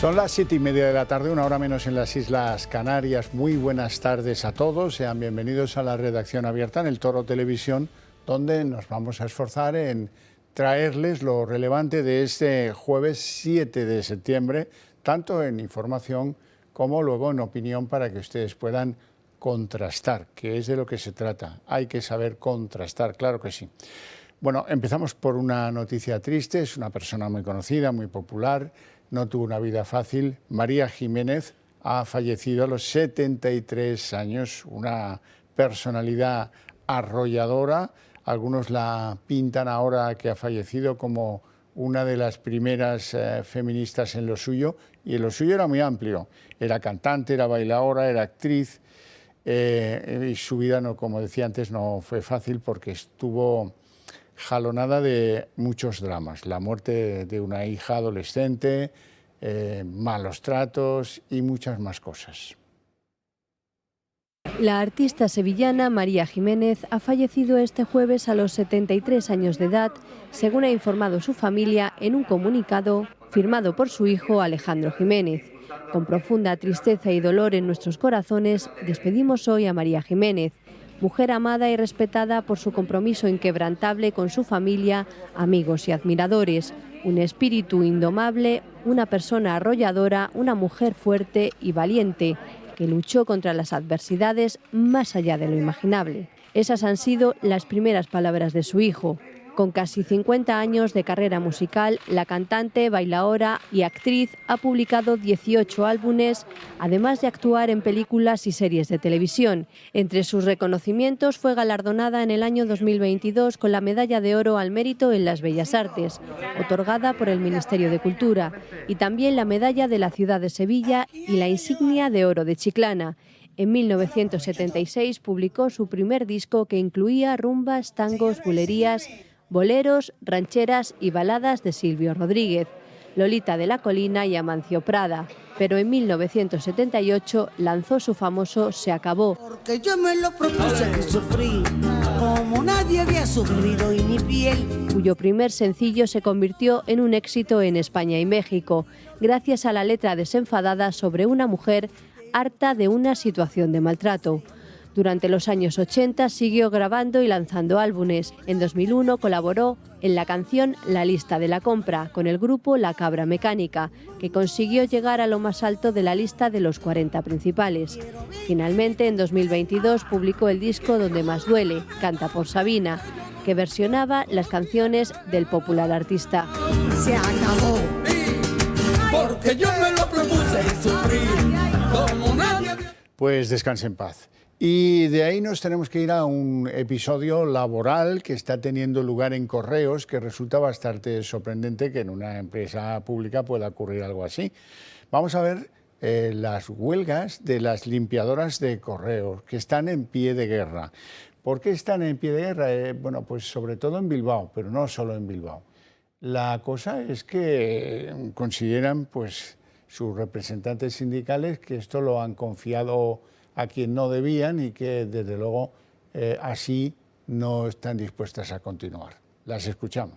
Son las 7:30 de la tarde, una hora menos en las Islas Canarias. Muy buenas tardes a todos. Sean bienvenidos a la redacción abierta en El Toro Televisión, donde nos vamos a esforzar en traerles lo relevante de este jueves 7 de septiembre, tanto en información como luego en opinión, para que ustedes puedan contrastar, que es de lo que se trata. Hay que saber contrastar, claro que sí. Bueno, empezamos por una noticia triste. Es una persona muy conocida, muy popular. No tuvo una vida fácil. María Jiménez ha fallecido a los 73 años, una personalidad arrolladora. Algunos la pintan ahora, que ha fallecido, como una de las primeras feministas en lo suyo, y en lo suyo era muy amplio. Era cantante, era bailaora, era actriz, y su vida, no, como decía antes, no fue fácil porque estuvo jalonada de muchos dramas: la muerte de una hija adolescente, malos tratos y muchas más cosas. La artista sevillana María Jiménez ha fallecido este jueves a los 73 años de edad, según ha informado su familia en un comunicado firmado por su hijo Alejandro Jiménez. Con profunda tristeza y dolor en nuestros corazones, despedimos hoy a María Jiménez, mujer amada y respetada por su compromiso inquebrantable con su familia, amigos y admiradores, un espíritu indomable, una persona arrolladora, una mujer fuerte y valiente, que luchó contra las adversidades más allá de lo imaginable. Esas han sido las primeras palabras de su hijo. Con casi 50 años de carrera musical, la cantante, bailaora y actriz ha publicado 18 álbumes, además de actuar en películas y series de televisión. Entre sus reconocimientos, fue galardonada en el año 2022 con la Medalla de Oro al Mérito en las Bellas Artes, otorgada por el Ministerio de Cultura, y también la Medalla de la Ciudad de Sevilla y la Insignia de Oro de Chiclana. En 1976 publicó su primer disco, que incluía rumbas, tangos, bulerías, boleros, rancheras y baladas de Silvio Rodríguez, Lolita de la Colina y Amancio Prada. Pero en 1978 lanzó su famoso Se acabó. Porque yo me lo propuse y sufrí como nadie había sufrido, y mi piel. Cuyo primer sencillo se convirtió en un éxito en España y México, gracias a la letra desenfadada sobre una mujer harta de una situación de maltrato. Durante los años 80 siguió grabando y lanzando álbumes. En 2001 colaboró en la canción La lista de la compra con el grupo La Cabra Mecánica, que consiguió llegar a lo más alto de la lista de los 40 principales. Finalmente, en 2022 publicó el disco Donde más duele, Canta por Sabina, que versionaba las canciones del popular artista. Se acabó, porque yo me lo propuse y sufrí como nadie. Pues descanse en paz. Y de ahí nos tenemos que ir a un episodio laboral que está teniendo lugar en Correos, que resulta bastante sorprendente que en una empresa pública pueda ocurrir algo así. Vamos a ver las huelgas de las limpiadoras de Correos, que están en pie de guerra. ¿Por qué están en pie de guerra? Bueno, pues sobre todo en Bilbao, pero no solo en Bilbao. La cosa es que consideran, pues, sus representantes sindicales, que esto lo han confiado a quien no debían y que desde luego así no están dispuestas a continuar. Las escuchamos.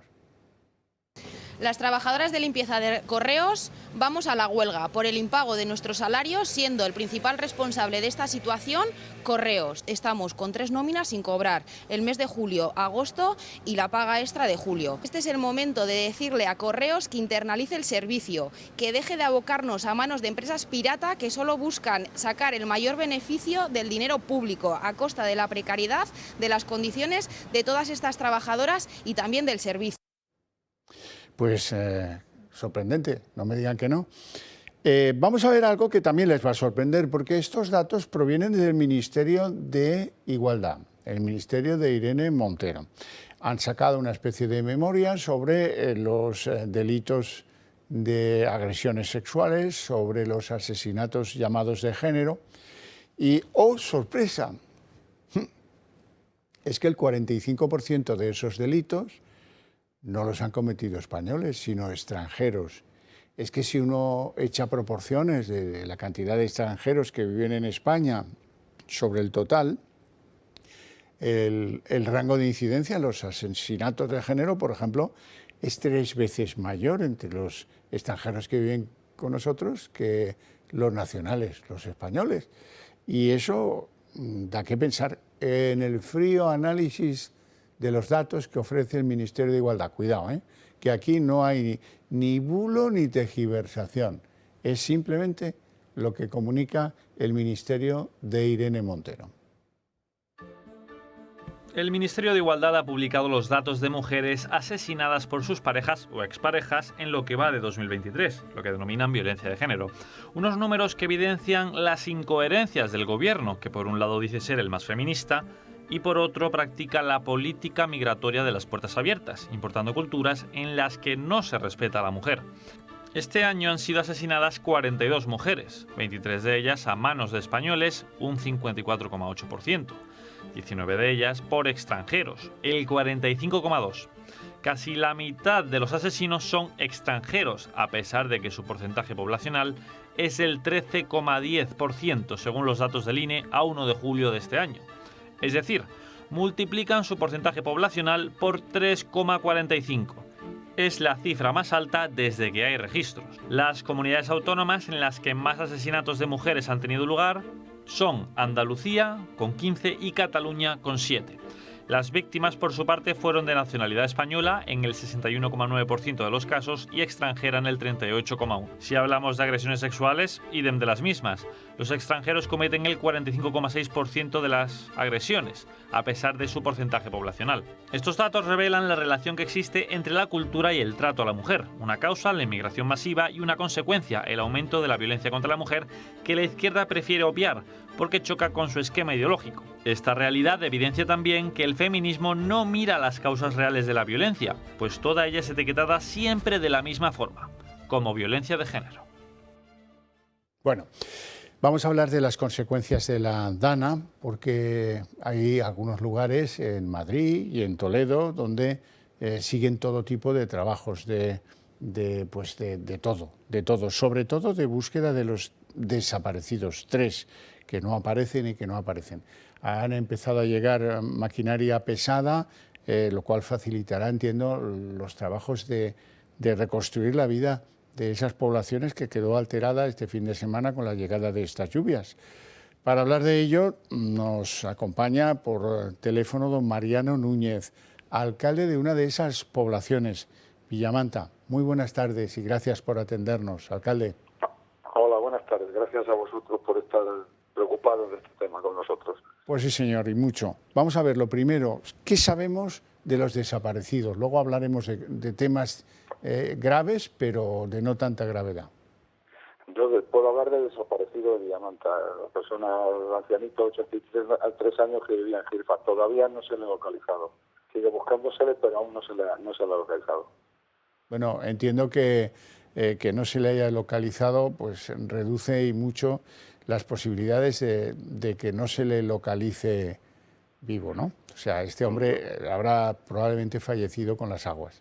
Las trabajadoras de limpieza de Correos vamos a la huelga por el impago de nuestros salarios, siendo el principal responsable de esta situación Correos. Estamos con 3 nóminas sin cobrar: el mes de julio, agosto y la paga extra de julio. Este es el momento de decirle a Correos que internalice el servicio, que deje de abocarnos a manos de empresas pirata que solo buscan sacar el mayor beneficio del dinero público a costa de la precariedad, de las condiciones de todas estas trabajadoras y también del servicio. Pues sorprendente, no me digan que no. Vamos a ver algo que también les va a sorprender, porque estos datos provienen del Ministerio de Igualdad, el Ministerio de Irene Montero. Han sacado una especie de memoria sobre los delitos de agresiones sexuales, sobre los asesinatos llamados de género, y ¡oh, sorpresa! Es que el 45% de esos delitos no los han cometido españoles, sino extranjeros. Es que si uno echa proporciones de la cantidad de extranjeros que viven en España sobre el total, el rango de incidencia en los asesinatos de género, por ejemplo, es 3 veces mayor entre los extranjeros que viven con nosotros que los nacionales, los españoles. Y eso da que pensar en el frío análisis de los datos que ofrece el Ministerio de Igualdad. Cuidado, que aquí no hay ni bulo ni tergiversación. Es simplemente lo que comunica el Ministerio de Irene Montero. El Ministerio de Igualdad ha publicado los datos de mujeres asesinadas por sus parejas o exparejas en lo que va de 2023, lo que denominan violencia de género. Unos números que evidencian las incoherencias del gobierno, que por un lado dice ser el más feminista y por otro practica la política migratoria de las puertas abiertas, importando culturas en las que no se respeta a la mujer. Este año han sido asesinadas 42 mujeres, 23 de ellas a manos de españoles, un 54,8%. 19 de ellas por extranjeros, el 45,2%. Casi la mitad de los asesinos son extranjeros, a pesar de que su porcentaje poblacional es el 13,10%, según los datos del INE a 1 de julio de este año. Es decir, multiplican su porcentaje poblacional por 3,45%. Es la cifra más alta desde que hay registros. Las comunidades autónomas en las que más asesinatos de mujeres han tenido lugar son Andalucía, con 15, y Cataluña, con 7. Las víctimas, por su parte, fueron de nacionalidad española en el 61,9% de los casos y extranjera en el 38,1%. Si hablamos de agresiones sexuales, idem de las mismas. Los extranjeros cometen el 45,6% de las agresiones, a pesar de su porcentaje poblacional. Estos datos revelan la relación que existe entre la cultura y el trato a la mujer, una causa, la inmigración masiva, y una consecuencia, el aumento de la violencia contra la mujer, que la izquierda prefiere obviar, porque choca con su esquema ideológico. Esta realidad evidencia también que el feminismo no mira las causas reales de la violencia, pues toda ella es etiquetada siempre de la misma forma, como violencia de género. Bueno, vamos a hablar de las consecuencias de la DANA, porque hay algunos lugares en Madrid y en Toledo donde siguen todo tipo de trabajos de todo, sobre todo de búsqueda de los desaparecidos, 3 que no aparecen y que no aparecen. Han empezado a llegar maquinaria pesada, lo cual facilitará, entiendo, los trabajos de reconstruir la vida de esas poblaciones que quedó alterada este fin de semana con la llegada de estas lluvias. Para hablar de ello nos acompaña por teléfono don Mariano Núñez, alcalde de una de esas poblaciones, Villamanta. Muy buenas tardes y gracias por atendernos, alcalde. Hola, buenas tardes. Gracias a vosotros por estar preocupados de este tema con nosotros. Pues sí, señor, y mucho. Vamos a ver, lo primero, ¿qué sabemos de los desaparecidos? Luego hablaremos de temas graves, pero de no tanta gravedad. Yo puedo hablar de desaparecido de Villamanta, la persona, el ancianito, 83 años, que vivía en Girfa. Todavía no se le ha localizado. Sigue buscándosele, pero aún no se le ha localizado. Bueno, entiendo que no se le haya localizado, pues reduce y mucho las posibilidades de que no se le localice vivo, ¿no? O sea, este hombre habrá probablemente fallecido con las aguas.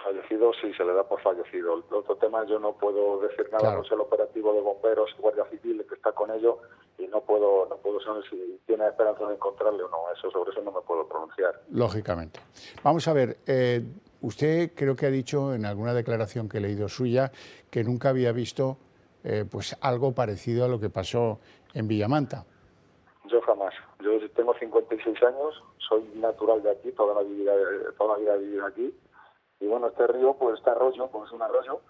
Fallecido, sí, se le da por fallecido. El otro tema, yo no puedo decir nada, claro. No es el operativo de bomberos y Guardia Civil que está con ello, y no puedo saber si tiene esperanza de encontrarle o no. Sobre eso no me puedo pronunciar. Lógicamente. Vamos a ver, usted creo que ha dicho en alguna declaración que he leído suya que nunca había visto pues algo parecido a lo que pasó en Villamanta. Yo jamás. Yo tengo 56 años, soy natural de aquí, toda la vida he vivido aquí. Y bueno, este río, pues este arroyo, pues es un arroyo,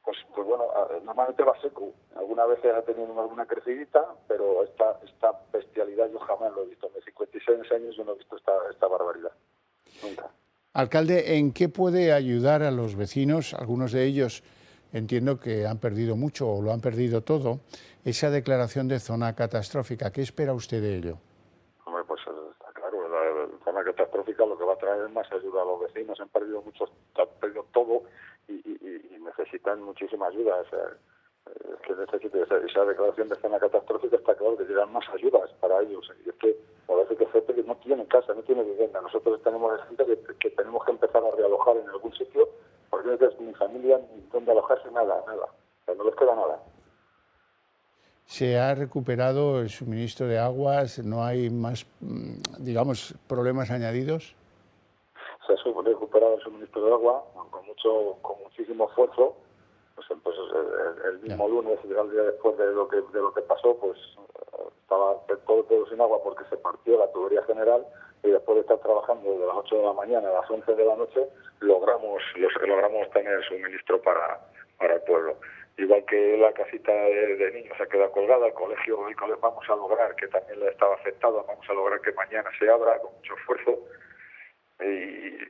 pues bueno, normalmente va seco. Algunas veces ha tenido alguna crecidita, pero esta bestialidad yo jamás lo he visto. En mis 56 años yo no he visto esta barbaridad. Nunca. Alcalde, ¿en qué puede ayudar a los vecinos? Algunos de ellos entiendo que han perdido mucho o lo han perdido todo. Esa declaración de zona catastrófica, ¿qué espera usted de ello? Hombre, pues está claro, la zona catastrófica lo que va a traer es más ayuda a los vecinos. Han perdido todo y necesitan muchísima ayuda. O sea, que necesite esa declaración de zona catastrófica, está claro que llegan más ayudas para ellos. Y es que parece que gente que no tiene casa, no tiene vivienda. Nosotros tenemos gente que tenemos que empezar a realojar en algún sitio, porque no tienes ni familia ni donde alojarse, nada. O sea, no les queda nada. ¿Se ha recuperado el suministro de aguas? ¿No hay más, digamos, problemas añadidos? Se ha recuperado el suministro de agua con muchísimo esfuerzo, Pues el mismo lunes, el día después de lo que pasó, pues estaba todo sin agua porque se partió la tubería general, y después de estar trabajando desde las 8 de la mañana a las 11 de la noche, logramos tener suministro para el pueblo. Igual que la casita de niños se queda colgada, el colegio vamos a lograr, que también le estaba afectado, vamos a lograr que mañana se abra con mucho esfuerzo.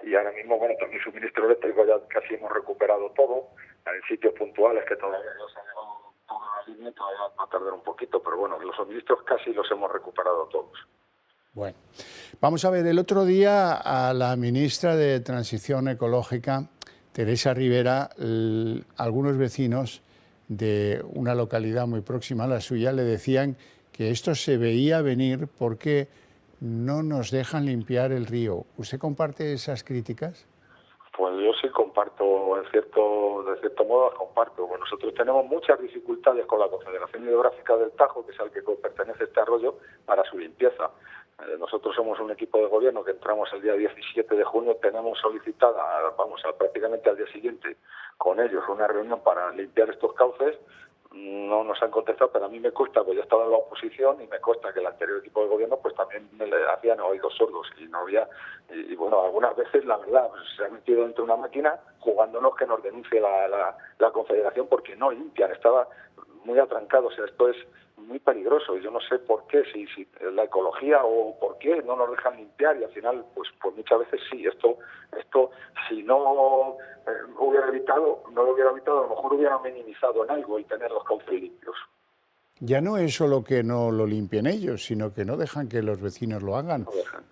Y ahora mismo, bueno, también suministro eléctrico ya casi hemos recuperado todo. En sitios puntuales que todavía no se ha llegado toda la línea, todavía va a tardar un poquito, pero bueno, los suministros casi los hemos recuperado todos. Bueno, vamos a ver, el otro día a la ministra de Transición Ecológica, Teresa Rivera, algunos vecinos de una localidad muy próxima a la suya le decían que esto se veía venir porque no nos dejan limpiar el río. ¿Usted comparte esas críticas? Pues yo sí comparto, de cierto modo las comparto. Pues nosotros tenemos muchas dificultades con la Confederación Hidrográfica del Tajo, que es al que pertenece este arroyo, para su limpieza. Nosotros somos un equipo de gobierno que entramos el día 17 de junio, tenemos solicitada, prácticamente al día siguiente, con ellos una reunión para limpiar estos cauces. No nos han contestado, pero a mí me consta, pues yo estaba en la oposición y me consta que el anterior equipo de gobierno pues también me le hacían oídos sordos y no había, y bueno, algunas veces la verdad pues, se ha metido dentro de una máquina jugándonos que nos denuncie la Confederación porque no limpian, estaba muy atrancado, o sea, esto es muy peligroso y yo no sé por qué, si la ecología o por qué no nos dejan limpiar y al final pues muchas veces sí, esto si no no lo hubiera evitado, a lo mejor hubiera minimizado en algo el tener los cauces limpios. Ya no es solo que no lo limpien ellos, sino que no dejan que los vecinos lo hagan, No dejan.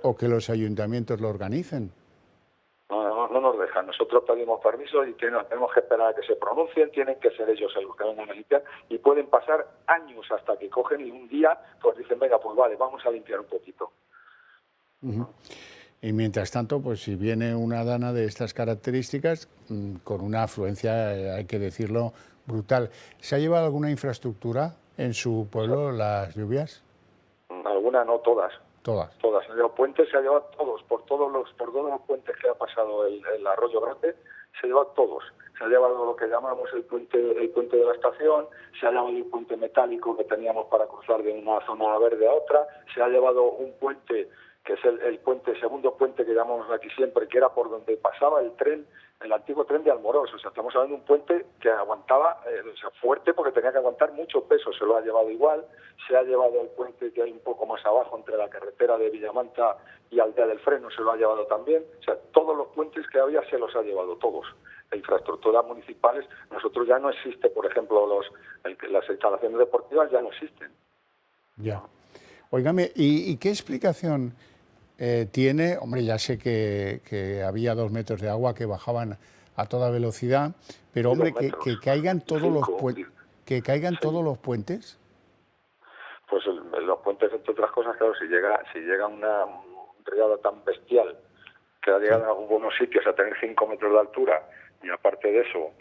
o que los ayuntamientos lo organicen. No nos dejan. Nosotros pedimos permiso y tenemos que esperar a que se pronuncien, tienen que ser ellos los que vengan a limpiar y pueden pasar años hasta que cogen y un día pues dicen, venga, pues vale, vamos a limpiar un poquito. Uh-huh. Y mientras tanto, pues si viene una dana de estas características, con una afluencia, hay que decirlo, brutal. ¿Se ha llevado alguna infraestructura en su pueblo las lluvias? Algunas, no todas. Todas. Los puentes se ha llevado todos, por todos los puentes que ha pasado el Arroyo Grande, se ha llevado todos. Se ha llevado lo que llamamos el puente de la estación, se ha llevado el puente metálico que teníamos para cruzar de una zona verde a otra, se ha llevado un puente que es el segundo puente que llamamos aquí siempre, que era por donde pasaba el tren, el antiguo tren de Almorós. O sea, estamos hablando de un puente que aguantaba, fuerte porque tenía que aguantar mucho peso, se lo ha llevado igual. Se ha llevado el puente que hay un poco más abajo entre la carretera de Villamanta y Aldea del Freno, se lo ha llevado también. O sea, todos los puentes que había se los ha llevado, todos. La infraestructura municipales, nosotros ya no existe, por ejemplo, las instalaciones deportivas ya no existen. Ya. Óigame, ¿y qué explicación tiene? Hombre, ya sé que había 2 metros de agua que bajaban a toda velocidad, pero hombre, que caigan todos todos los puentes. Pues los puentes, entre otras cosas, claro, si llega una riada tan bestial que ha llegado en algunos sitios a tener 5 metros de altura y aparte de eso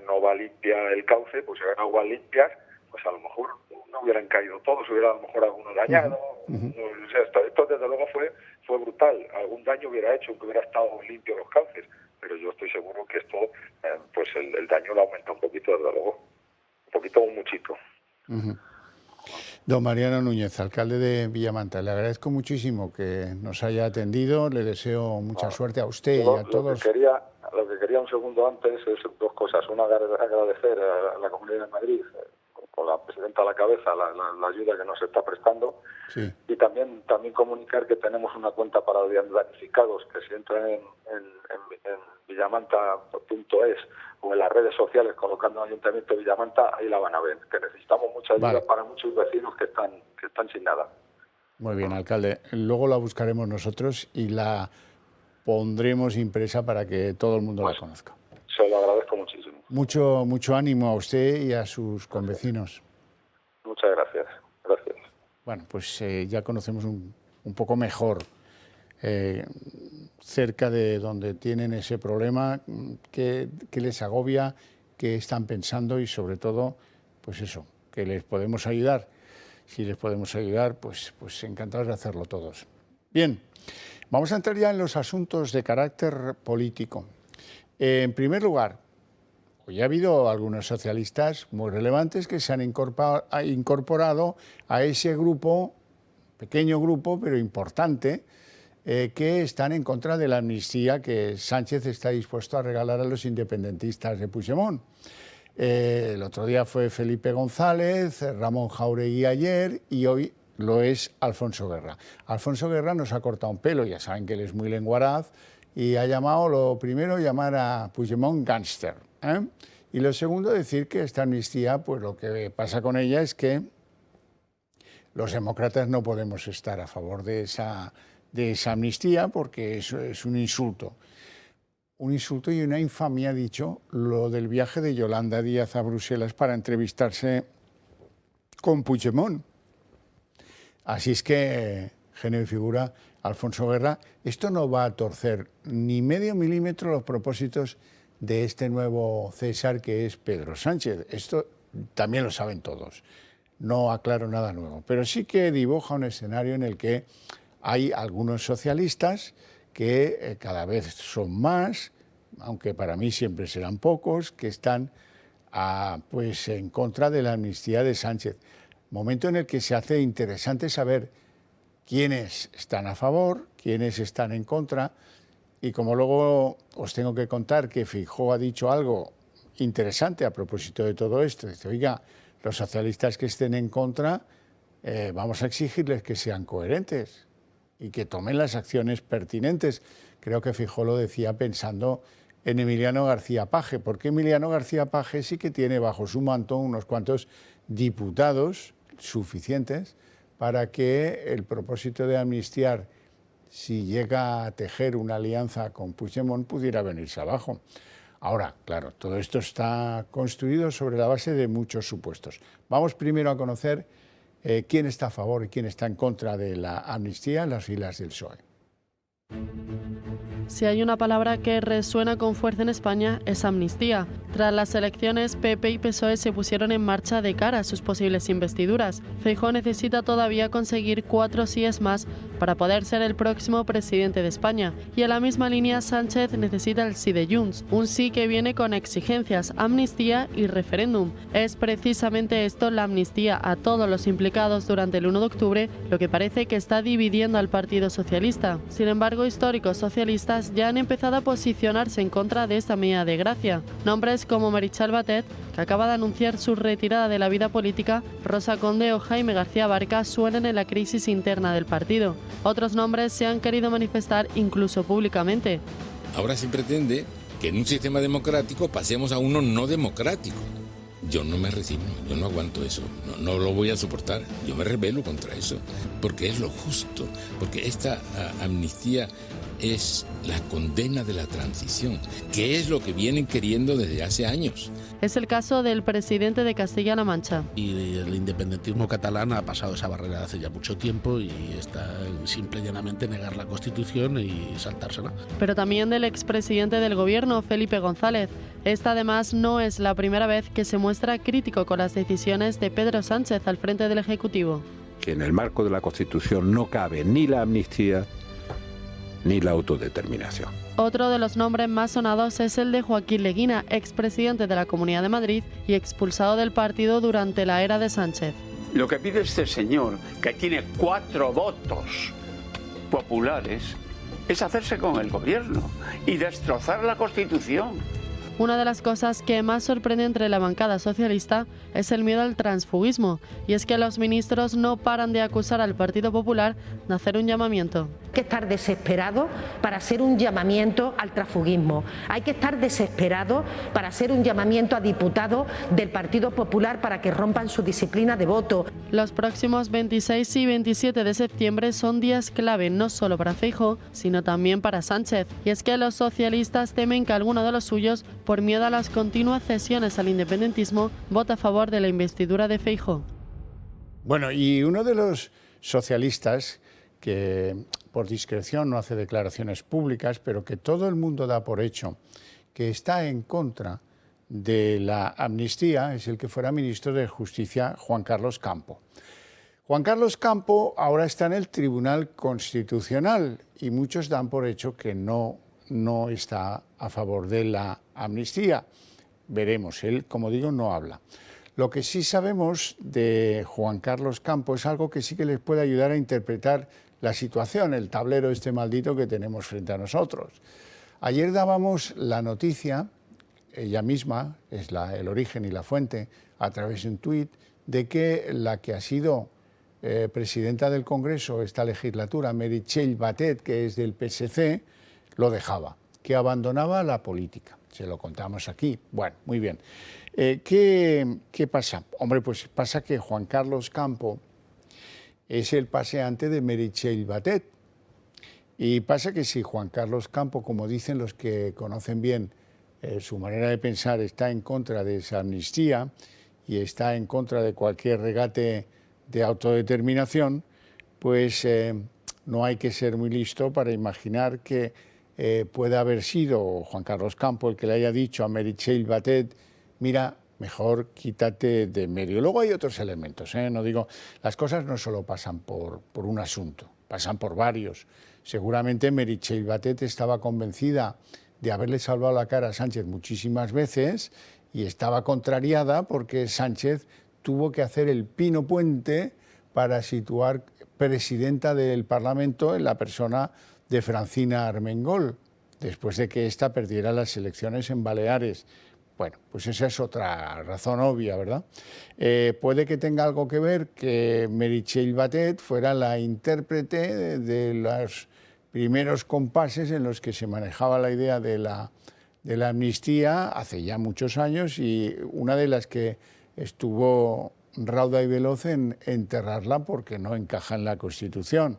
no va limpia el cauce, pues llegan aguas limpias, pues a lo mejor no hubieran caído todos, hubiera a lo mejor alguno dañado. O sea, esto desde luego fue brutal. Algún daño hubiera hecho que hubiera estado limpio los cauces, pero yo estoy seguro que esto, pues el daño lo aumenta un poquito, desde luego. Un poquito o un muchito. Don Mariano Núñez, alcalde de Villamanta, le agradezco muchísimo que nos haya atendido, le deseo mucha suerte a usted y a todos. Lo que quería un segundo antes es 2 cosas. Una, agradecer a la Comunidad de Madrid, con la presidenta a la cabeza, la ayuda que nos está prestando. Sí. Y también comunicar que tenemos una cuenta para damnificados, que si entran en villamanta.es o en las redes sociales colocando Ayuntamiento de Villamanta, ahí la van a ver, que necesitamos mucha ayuda para muchos vecinos que están sin nada. Muy bien, alcalde. Luego la buscaremos nosotros y la pondremos impresa para que todo el mundo la conozca. Se lo agradezco muchísimo. Mucho ánimo a usted y a sus convecinos. Muchas gracias. Gracias. Bueno, pues ya conocemos un poco mejor cerca de donde tienen ese problema, qué les agobia, qué están pensando y sobre todo, pues eso, que les podemos ayudar. Si les podemos ayudar, pues encantados de hacerlo todos. Bien, vamos a entrar ya en los asuntos de carácter político. En primer lugar, hoy ha habido algunos socialistas muy relevantes que se han incorporado a ese grupo, pequeño grupo, pero importante, que están en contra de la amnistía que Sánchez está dispuesto a regalar a los independentistas de Puigdemont. El otro día fue Felipe González, Ramón Jáuregui ayer y hoy lo es Alfonso Guerra. Alfonso Guerra nos ha cortado un pelo, ya saben que él es muy lenguaraz, y ha llamado, lo primero, llamar a Puigdemont gángster, ¿eh? Y lo segundo, decir que esta amnistía, pues lo que pasa con ella es que los demócratas no podemos estar a favor de esa amnistía porque eso es un insulto. Un insulto y una infamia, ha dicho, lo del viaje de Yolanda Díaz a Bruselas para entrevistarse con Puigdemont. Así es que, genio y figura, Alfonso Guerra, esto no va a torcer ni medio milímetro los propósitos de este nuevo César que es Pedro Sánchez. Esto también lo saben todos. No aclaro nada nuevo, pero sí que dibuja un escenario en el que hay algunos socialistas que cada vez son más, aunque para mí siempre serán pocos, que están pues en contra de la amnistía de Sánchez. Momento en el que se hace interesante saber quiénes están a favor, quiénes están en contra, y como luego os tengo que contar que Feijóo ha dicho algo interesante a propósito de todo esto, dice, oiga, los socialistas que estén en contra, vamos a exigirles que sean coherentes y que tomen las acciones pertinentes. Creo que Feijóo lo decía pensando en Emiliano García Paje, porque Emiliano García Paje sí que tiene bajo su manto unos cuantos diputados suficientes para que el propósito de amnistiar, si llega a tejer una alianza con Puigdemont, pudiera venirse abajo. Ahora, claro, todo esto está construido sobre la base de muchos supuestos. Vamos primero a conocer quién está a favor y quién está en contra de la amnistía en las filas del PSOE. Si hay una palabra que resuena con fuerza en España es amnistía. Tras las elecciones, PP y PSOE se pusieron en marcha de cara a sus posibles investiduras. Feijóo necesita todavía conseguir 4 síes más para poder ser el próximo presidente de España. Y en la misma línea, Sánchez necesita el sí de Junts, un sí que viene con exigencias, amnistía y referéndum. Es precisamente esto, la amnistía a todos los implicados durante el 1 de octubre, lo que parece que está dividiendo al Partido Socialista. Sin embargo, históricos socialistas ya han empezado a posicionarse en contra de esta medida de gracia. Nombres como Meritxell Batet, que acaba de anunciar su retirada de la vida política, Rosa Conde o Jaime García Barca suenan en la crisis interna del partido. Otros nombres se han querido manifestar incluso públicamente. Ahora se pretende que en un sistema democrático pasemos a uno no democrático. Yo no me resigno, yo no aguanto eso, no lo voy a soportar. Yo me rebelo contra eso, porque es lo justo, porque esta amnistía es la condena de la transición, que es lo que vienen queriendo desde hace años. Es el caso del presidente de Castilla-La Mancha. Y el independentismo catalán ha pasado esa barrera hace ya mucho tiempo y está simple y llanamente negar la Constitución y saltársela. Pero también del expresidente del gobierno, Felipe González. Esta además no es la primera vez que se muestra crítico con las decisiones de Pedro Sánchez al frente del Ejecutivo. Que en el marco de la Constitución no cabe ni la amnistía ni la autodeterminación. Otro de los nombres más sonados es el de Joaquín Leguina, expresidente de la Comunidad de Madrid y expulsado del partido durante la era de Sánchez. Lo que pide este señor, que tiene 4 votos populares, es hacerse con el gobierno y destrozar la Constitución. Una de las cosas que más sorprende entre la bancada socialista es el miedo al transfugismo, y es que los ministros no paran de acusar al Partido Popular de hacer un llamamiento. Hay que estar desesperado para hacer un llamamiento al transfugismo. Hay que estar desesperado para hacer un llamamiento a diputados del Partido Popular para que rompan su disciplina de voto. Los próximos 26 y 27 de septiembre son días clave no solo para Feijóo, sino también para Sánchez. Y es que los socialistas temen que alguno de los suyos, por miedo a las continuas cesiones al independentismo, vota a favor de la investidura de Feijóo. Bueno, y uno de los socialistas que por discreción no hace declaraciones públicas, pero que todo el mundo da por hecho que está en contra de la amnistía, es el que fuera ministro de Justicia, Juan Carlos Campo. Juan Carlos Campo ahora está en el Tribunal Constitucional y muchos dan por hecho que no está a favor de la amnistía. veremos. Él, como digo, no habla. Lo que sí sabemos de Juan Carlos Campo es algo que sí que les puede ayudar a interpretar la situación, el tablero este maldito que tenemos frente a nosotros. Ayer dábamos la noticia, ella misma, es el origen y la fuente, a través de un tuit, de que la que ha sido presidenta del Congreso esta legislatura, Meritxell Batet, que es del PSC, lo dejaba, que abandonaba la política. Se lo contamos aquí. Bueno, muy bien. ¿Qué pasa? Hombre, pues pasa que Juan Carlos Campo es el paseante de Meritxell Batet. Y pasa que si Juan Carlos Campo, como dicen los que conocen bien su manera de pensar, está en contra de esa amnistía y está en contra de cualquier regate de autodeterminación, pues no hay que ser muy listo para imaginar que puede haber sido Juan Carlos Campo el que le haya dicho a Meritxell Batet, mira, mejor quítate de medio. Luego hay otros elementos, no digo, las cosas no solo pasan por un asunto, pasan por varios. Seguramente Meritxell Batet estaba convencida de haberle salvado la cara a Sánchez muchísimas veces y estaba contrariada porque Sánchez tuvo que hacer el pino puente para situar presidenta del Parlamento en la persona de Francina Armengol, después de que ésta perdiera las elecciones en Baleares. Bueno, pues esa es otra razón obvia, ¿verdad? Puede que tenga algo que ver que Meritxell Batet fuera la intérprete de los primeros compases en los que se manejaba la idea de la amnistía hace ya muchos años, y una de las que estuvo rauda y veloz en enterrarla porque no encaja en la Constitución.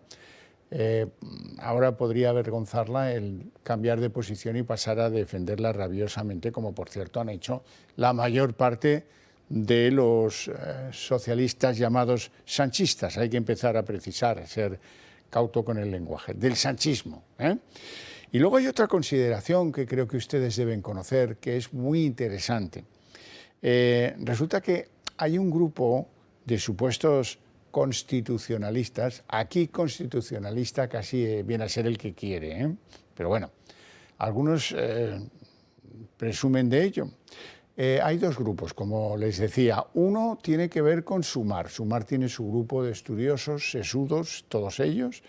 Ahora podría avergonzarla el cambiar de posición y pasar a defenderla rabiosamente, como por cierto han hecho la mayor parte de los socialistas llamados sanchistas. Hay que empezar a precisar, a ser cauto con el lenguaje, del sanchismo. Y luego hay otra consideración que creo que ustedes deben conocer, que es muy interesante. Resulta que hay un grupo de supuestos constitucionalistas, aquí constitucionalista casi viene a ser el que quiere, pero bueno, algunos presumen de ello. Hay dos grupos, como les decía. Uno tiene que ver con Sumar. Sumar tiene su grupo de estudiosos, sesudos, todos ellos,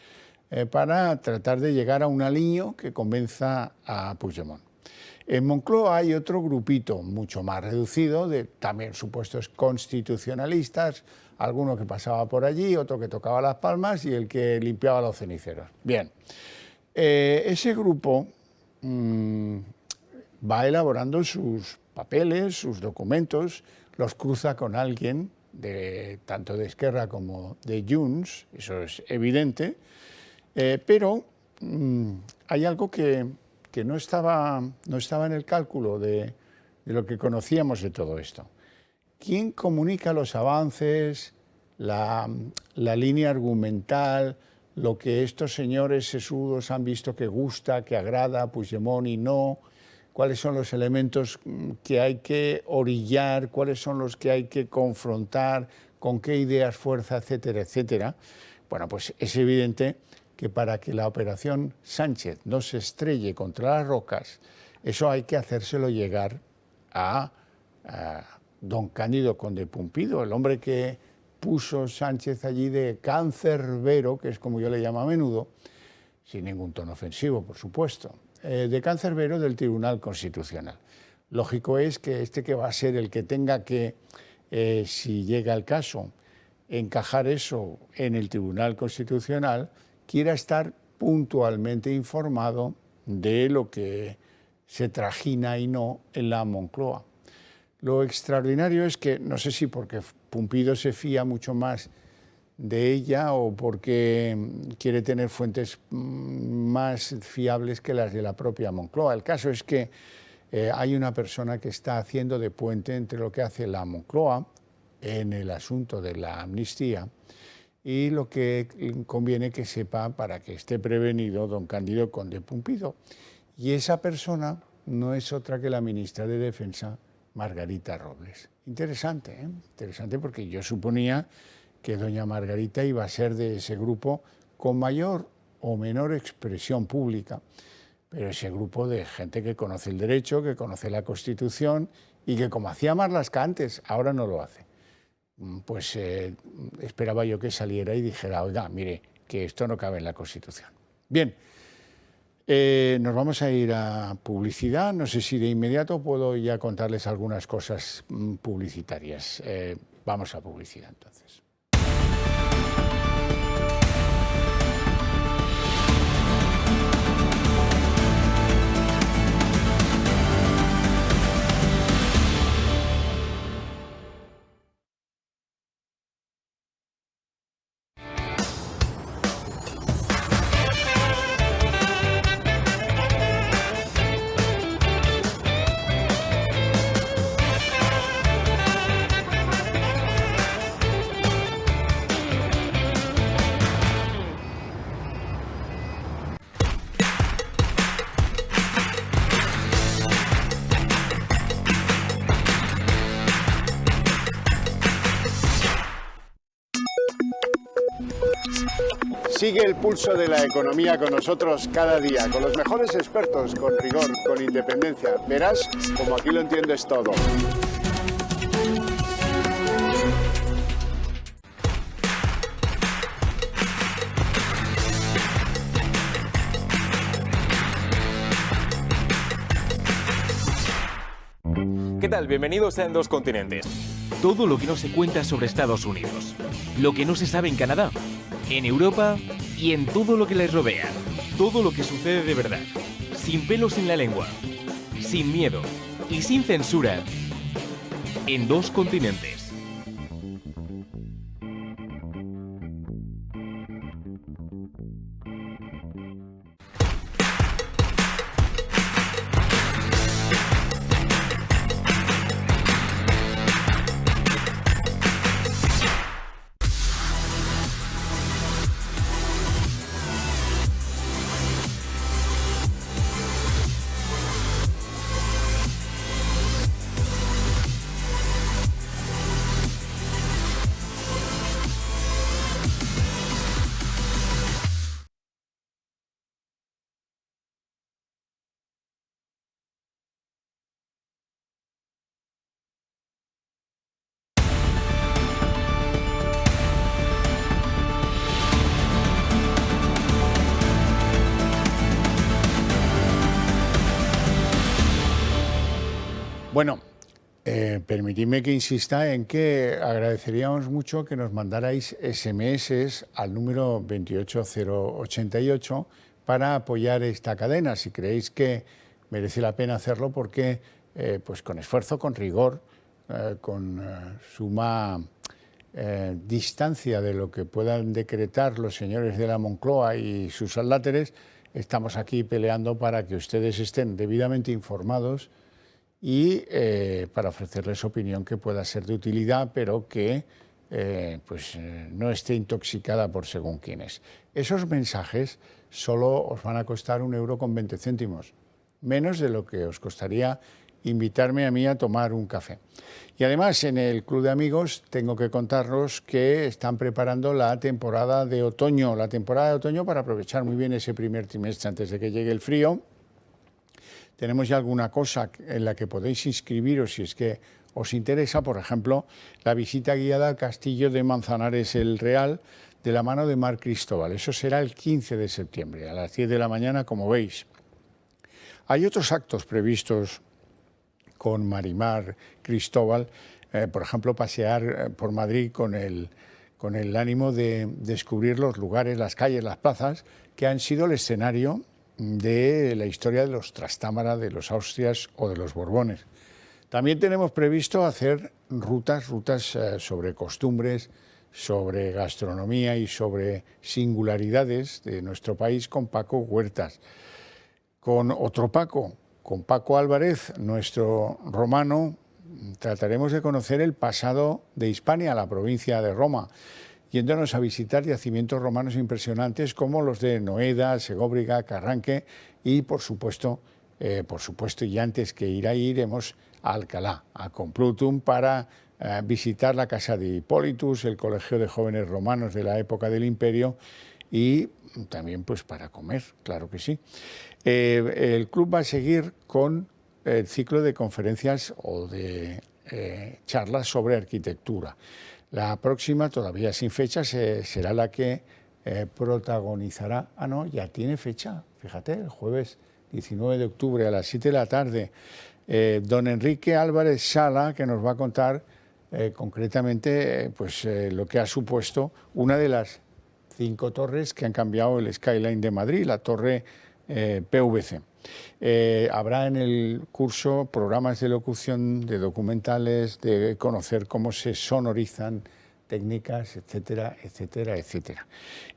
para tratar de llegar a un aliño que convenza a Puigdemont. En Moncloa hay otro grupito mucho más reducido, de también supuestos constitucionalistas, alguno que pasaba por allí, otro que tocaba las palmas y el que limpiaba los ceniceros. Bien, ese grupo va elaborando sus papeles, sus documentos, los cruza con alguien, tanto de Esquerra como de Junts, eso es evidente, pero hay algo que no estaba en el cálculo de lo que conocíamos de todo esto. ¿Quién comunica los avances, la línea argumental, lo que estos señores sesudos han visto que gusta, que agrada a Puigdemont y no? ¿Cuáles son los elementos que hay que orillar? ¿Cuáles son los que hay que confrontar? ¿Con qué ideas fuerza, etcétera, etcétera? Bueno, pues es evidente que para que la operación Sánchez no se estrelle contra las rocas, eso hay que hacérselo llegar a don Cándido Conde Pumpido, el hombre que puso Sánchez allí de cancerbero, que es como yo le llamo a menudo, sin ningún tono ofensivo, por supuesto, de cancerbero del Tribunal Constitucional. Lógico es que este que va a ser el que tenga que, si llega el caso, encajar eso en el Tribunal Constitucional, quiera estar puntualmente informado de lo que se trajina y no en la Moncloa. Lo extraordinario es que, no sé si porque Pumpido se fía mucho más de ella o porque quiere tener fuentes más fiables que las de la propia Moncloa. El caso es que hay una persona que está haciendo de puente entre lo que hace la Moncloa en el asunto de la amnistía y lo que conviene que sepa para que esté prevenido don Cándido Conde Pumpido. Y esa persona no es otra que la ministra de Defensa, Margarita Robles. Interesante, interesante, porque yo suponía que doña Margarita iba a ser de ese grupo con mayor o menor expresión pública. pero ese grupo de gente que conoce el derecho, que conoce la Constitución y que, como hacía Marlaska antes, ahora no lo hace. Pues esperaba yo que saliera y dijera, oiga, mire, que esto no cabe en la Constitución. Bien, nos vamos a ir a publicidad. No sé si de inmediato puedo ya contarles algunas cosas publicitarias. Vamos a publicidad entonces. Sigue el pulso de la economía con nosotros cada día, con los mejores expertos, con rigor, con independencia. Verás como aquí lo entiendes todo. ¿Qué tal? Bienvenidos a En Dos Continentes. Todo lo que no se cuenta sobre Estados Unidos, lo que no se sabe en Canadá, en Europa y en todo lo que les rodea. Todo lo que sucede de verdad, sin pelos en la lengua, sin miedo y sin censura. En Dos Continentes. Bueno, permitidme que insista en que agradeceríamos mucho que nos mandarais SMS al número 28088 para apoyar esta cadena, si creéis que merece la pena hacerlo, porque pues con esfuerzo, con rigor, con suma distancia de lo que puedan decretar los señores de la Moncloa y sus adláteres, estamos aquí peleando para que ustedes estén debidamente informados y para ofrecerles opinión que pueda ser de utilidad, pero que no esté intoxicada por según quiénes. Esos mensajes solo os van a costar 1,20 €, menos de lo que os costaría invitarme a mí a tomar un café. Y además, en el Club de Amigos tengo que contaros que están preparando la temporada de otoño, para aprovechar muy bien ese primer trimestre antes de que llegue el frío. Tenemos ya alguna cosa en la que podéis inscribiros si es que os interesa, por ejemplo, la visita guiada al castillo de Manzanares el Real de la mano de Mar Cristóbal. Eso será el 15 de septiembre, a las 10 de la mañana, como veis. Hay otros actos previstos con Marimar Cristóbal, por ejemplo, pasear por Madrid con el ánimo de descubrir los lugares, las calles, las plazas que han sido el escenario de la historia de los Trastámara, de los Austrias o de los Borbones. También tenemos previsto hacer rutas sobre costumbres, sobre gastronomía y sobre singularidades de nuestro país con Paco Huertas. Con otro Paco, con Paco Álvarez, nuestro romano, trataremos de conocer el pasado de Hispania, la provincia de Roma, yéndonos a visitar yacimientos romanos impresionantes como los de Noeda, Segóbriga, Carranque y, por supuesto, y antes que ir ahí, iremos a Alcalá, a Complutum, para visitar la casa de Hipólitus, el colegio de jóvenes romanos de la época del Imperio y también pues para comer, claro que sí. El club va a seguir con el ciclo de conferencias o de charlas sobre arquitectura. La próxima, todavía sin fecha, será la que protagonizará, ya tiene fecha, fíjate, el jueves 19 de octubre a las 7 de la tarde, don Enrique Álvarez Sala, que nos va a contar concretamente lo que ha supuesto una de las 5 torres que han cambiado el skyline de Madrid, la torre PVC. Habrá en el curso programas de locución, de documentales, de conocer cómo se sonorizan técnicas, etcétera, etcétera, etcétera.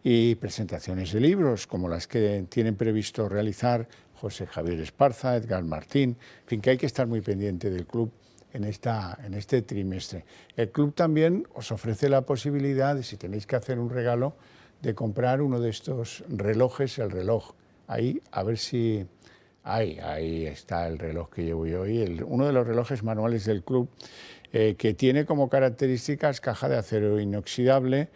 Y presentaciones de libros, como las que tienen previsto realizar José Javier Esparza, Edgar Martín, en fin, que hay que estar muy pendiente del club en este trimestre. El club también os ofrece la posibilidad de, si tenéis que hacer un regalo, de comprar uno de estos relojes, el reloj. Ahí, a ver si... Ahí está el reloj que llevo yo hoy, uno de los relojes manuales del club, que tiene como características caja de acero inoxidable,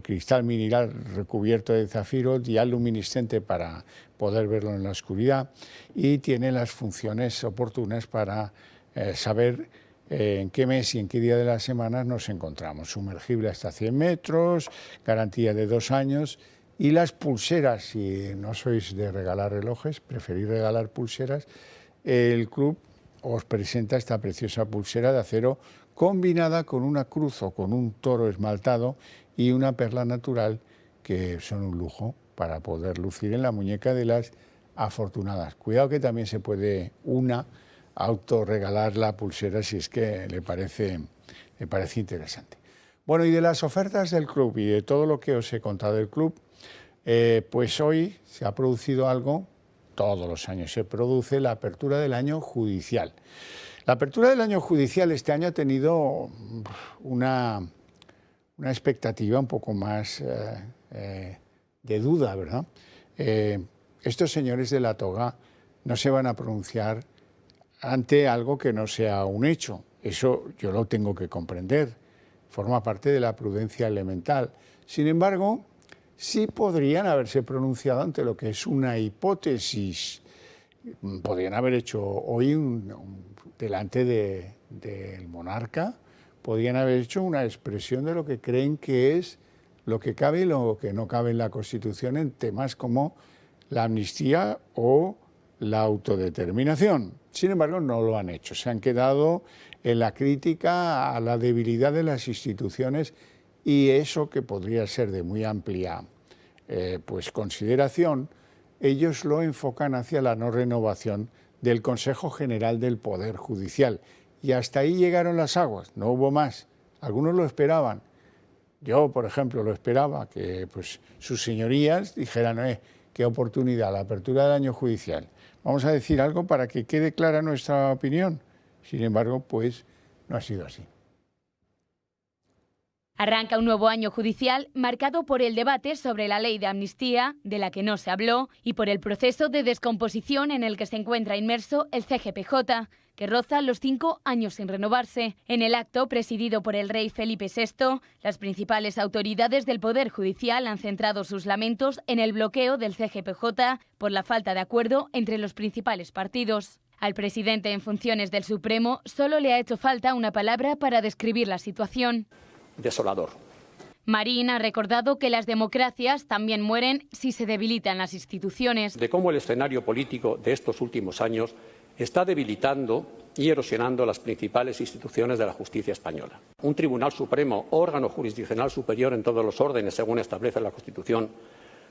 cristal mineral recubierto de zafiro, dial luminiscente para poder verlo en la oscuridad, y tiene las funciones oportunas para saber en qué mes y en qué día de la semana nos encontramos. Sumergible hasta 100 metros, garantía de 2 años, y las pulseras, si no sois de regalar relojes, preferís regalar pulseras, el club os presenta esta preciosa pulsera de acero combinada con una cruz o con un toro esmaltado y una perla natural, que son un lujo para poder lucir en la muñeca de las afortunadas. Cuidado que también se puede autorregalar la pulsera si es que le parece interesante. Bueno, y de las ofertas del club y de todo lo que os he contado del club, pues hoy se ha producido algo, todos los años se produce, la apertura del año judicial. La apertura del año judicial este año ha tenido una expectativa un poco más de duda, ¿verdad? Estos señores de la toga no se van a pronunciar ante algo que no sea un hecho. Eso yo lo tengo que comprender, forma parte de la prudencia elemental. Sin embargo, sí podrían haberse pronunciado ante lo que es una hipótesis. Podrían haber hecho hoy, delante del monarca, podrían haber hecho una expresión de lo que creen que es lo que cabe y lo que no cabe en la Constitución en temas como la amnistía o la autodeterminación. Sin embargo, no lo han hecho. Se han quedado en la crítica a la debilidad de las instituciones, y eso, que podría ser de muy amplia consideración, ellos lo enfocan hacia la no renovación del Consejo General del Poder Judicial. Y hasta ahí llegaron las aguas, no hubo más. Algunos lo esperaban. Yo, por ejemplo, lo esperaba, que sus señorías dijeran, qué oportunidad, la apertura del año judicial. Vamos a decir algo para que quede clara nuestra opinión. Sin embargo, pues no ha sido así. Arranca un nuevo año judicial marcado por el debate sobre la ley de amnistía, de la que no se habló, y por el proceso de descomposición en el que se encuentra inmerso el CGPJ, que roza los 5 años sin renovarse. En el acto, presidido por el rey Felipe VI, las principales autoridades del Poder Judicial han centrado sus lamentos en el bloqueo del CGPJ por la falta de acuerdo entre los principales partidos. Al presidente en funciones del Supremo solo le ha hecho falta una palabra para describir la situación: desolador. Marín ha recordado que las democracias también mueren si se debilitan las instituciones. De cómo el escenario político de estos últimos años está debilitando y erosionando las principales instituciones de la justicia española. Un Tribunal Supremo, órgano jurisdiccional superior en todos los órdenes, según establece la Constitución,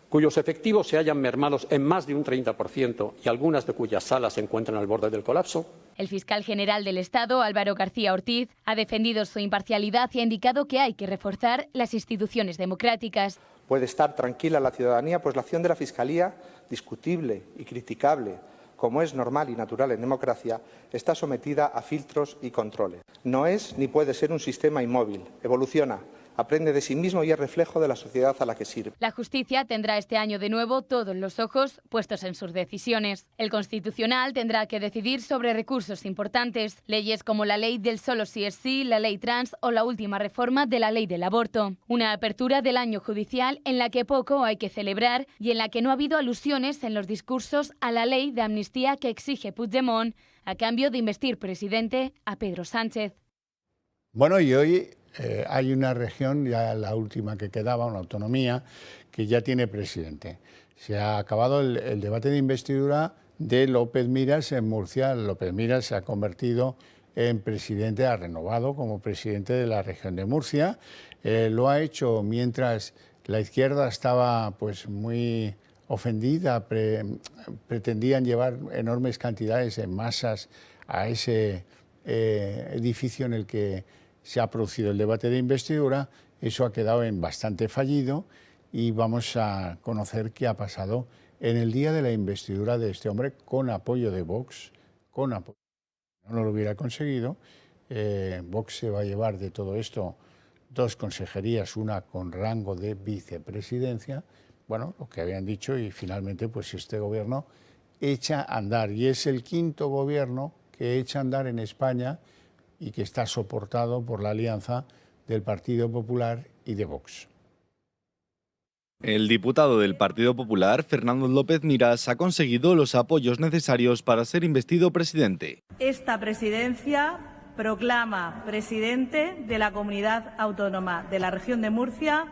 cuyos efectivos se hallan mermados en más de un 30% y algunas de cuyas salas se encuentran al borde del colapso. El fiscal general del Estado, Álvaro García Ortiz, ha defendido su imparcialidad y ha indicado que hay que reforzar las instituciones democráticas. Puede estar tranquila la ciudadanía, pues la acción de la Fiscalía, discutible y criticable, como es normal y natural en democracia, está sometida a filtros y controles. No es ni puede ser un sistema inmóvil, evoluciona, aprende de sí mismo y es reflejo de la sociedad a la que sirve. La justicia tendrá este año de nuevo todos los ojos puestos en sus decisiones. El Constitucional tendrá que decidir sobre recursos importantes, leyes como la ley del solo sí es sí, la ley trans o la última reforma de la ley del aborto. Una apertura del año judicial en la que poco hay que celebrar y en la que no ha habido alusiones en los discursos a la ley de amnistía que exige Puigdemont a cambio de investir presidente a Pedro Sánchez. Bueno, y hoy hay una región, ya la última que quedaba, una autonomía, que ya tiene presidente. Se ha acabado el debate de investidura de López Miras en Murcia. López Miras se ha convertido en presidente, ha renovado como presidente de la región de Murcia. Lo ha hecho mientras la izquierda estaba pues muy ofendida, pretendían llevar enormes cantidades en masas a ese edificio en el que se ha producido el debate de investidura. Eso ha quedado en bastante fallido y vamos a conocer qué ha pasado en el día de la investidura de este hombre con apoyo de Vox, con apoyo. No lo hubiera conseguido. Vox se va a llevar de todo esto 2 consejerías, una con rango de vicepresidencia, bueno, lo que habían dicho, y finalmente pues este gobierno echa a andar, y es el 5º gobierno que echa a andar en España y que está soportado por la alianza del Partido Popular y de Vox. El diputado del Partido Popular, Fernando López Miras, ha conseguido los apoyos necesarios para ser investido presidente. Esta presidencia proclama presidente de la Comunidad Autónoma de la Región de Murcia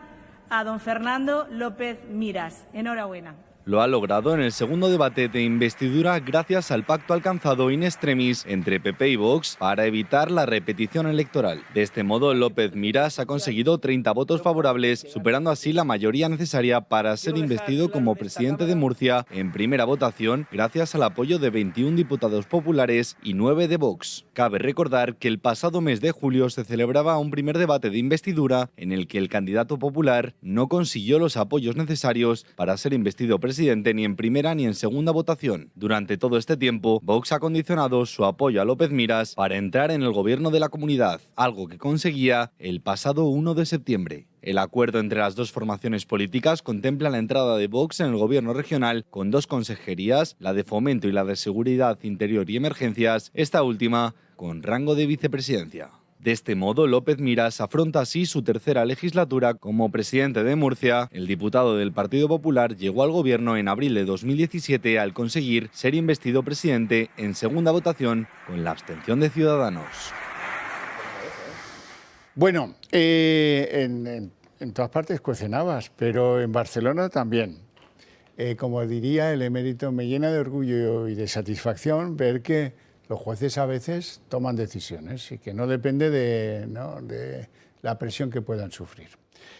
a don Fernando López Miras. Enhorabuena. Lo ha logrado en el segundo debate de investidura gracias al pacto alcanzado in extremis entre PP y Vox para evitar la repetición electoral. De este modo, López Miras ha conseguido 30 votos favorables, superando así la mayoría necesaria para ser investido como presidente de Murcia en primera votación, gracias al apoyo de 21 diputados populares y 9 de Vox. Cabe recordar que el pasado mes de julio se celebraba un primer debate de investidura en el que el candidato popular no consiguió los apoyos necesarios para ser investido presidente ni en primera ni en segunda votación. Durante todo este tiempo, Vox ha condicionado su apoyo a López Miras para entrar en el gobierno de la comunidad, algo que conseguía el pasado 1 de septiembre. El acuerdo entre las 2 formaciones políticas contempla la entrada de Vox en el gobierno regional con 2 consejerías, la de Fomento y la de Seguridad Interior y Emergencias, esta última con rango de vicepresidencia. De este modo, López Miras afronta así su tercera legislatura como presidente de Murcia. El diputado del Partido Popular llegó al gobierno en abril de 2017 al conseguir ser investido presidente en segunda votación con la abstención de Ciudadanos. Bueno, en todas partes cuecen habas, pero en Barcelona también. Como diría el emérito, me llena de orgullo y de satisfacción ver que los jueces a veces toman decisiones y que no depende de la presión que puedan sufrir.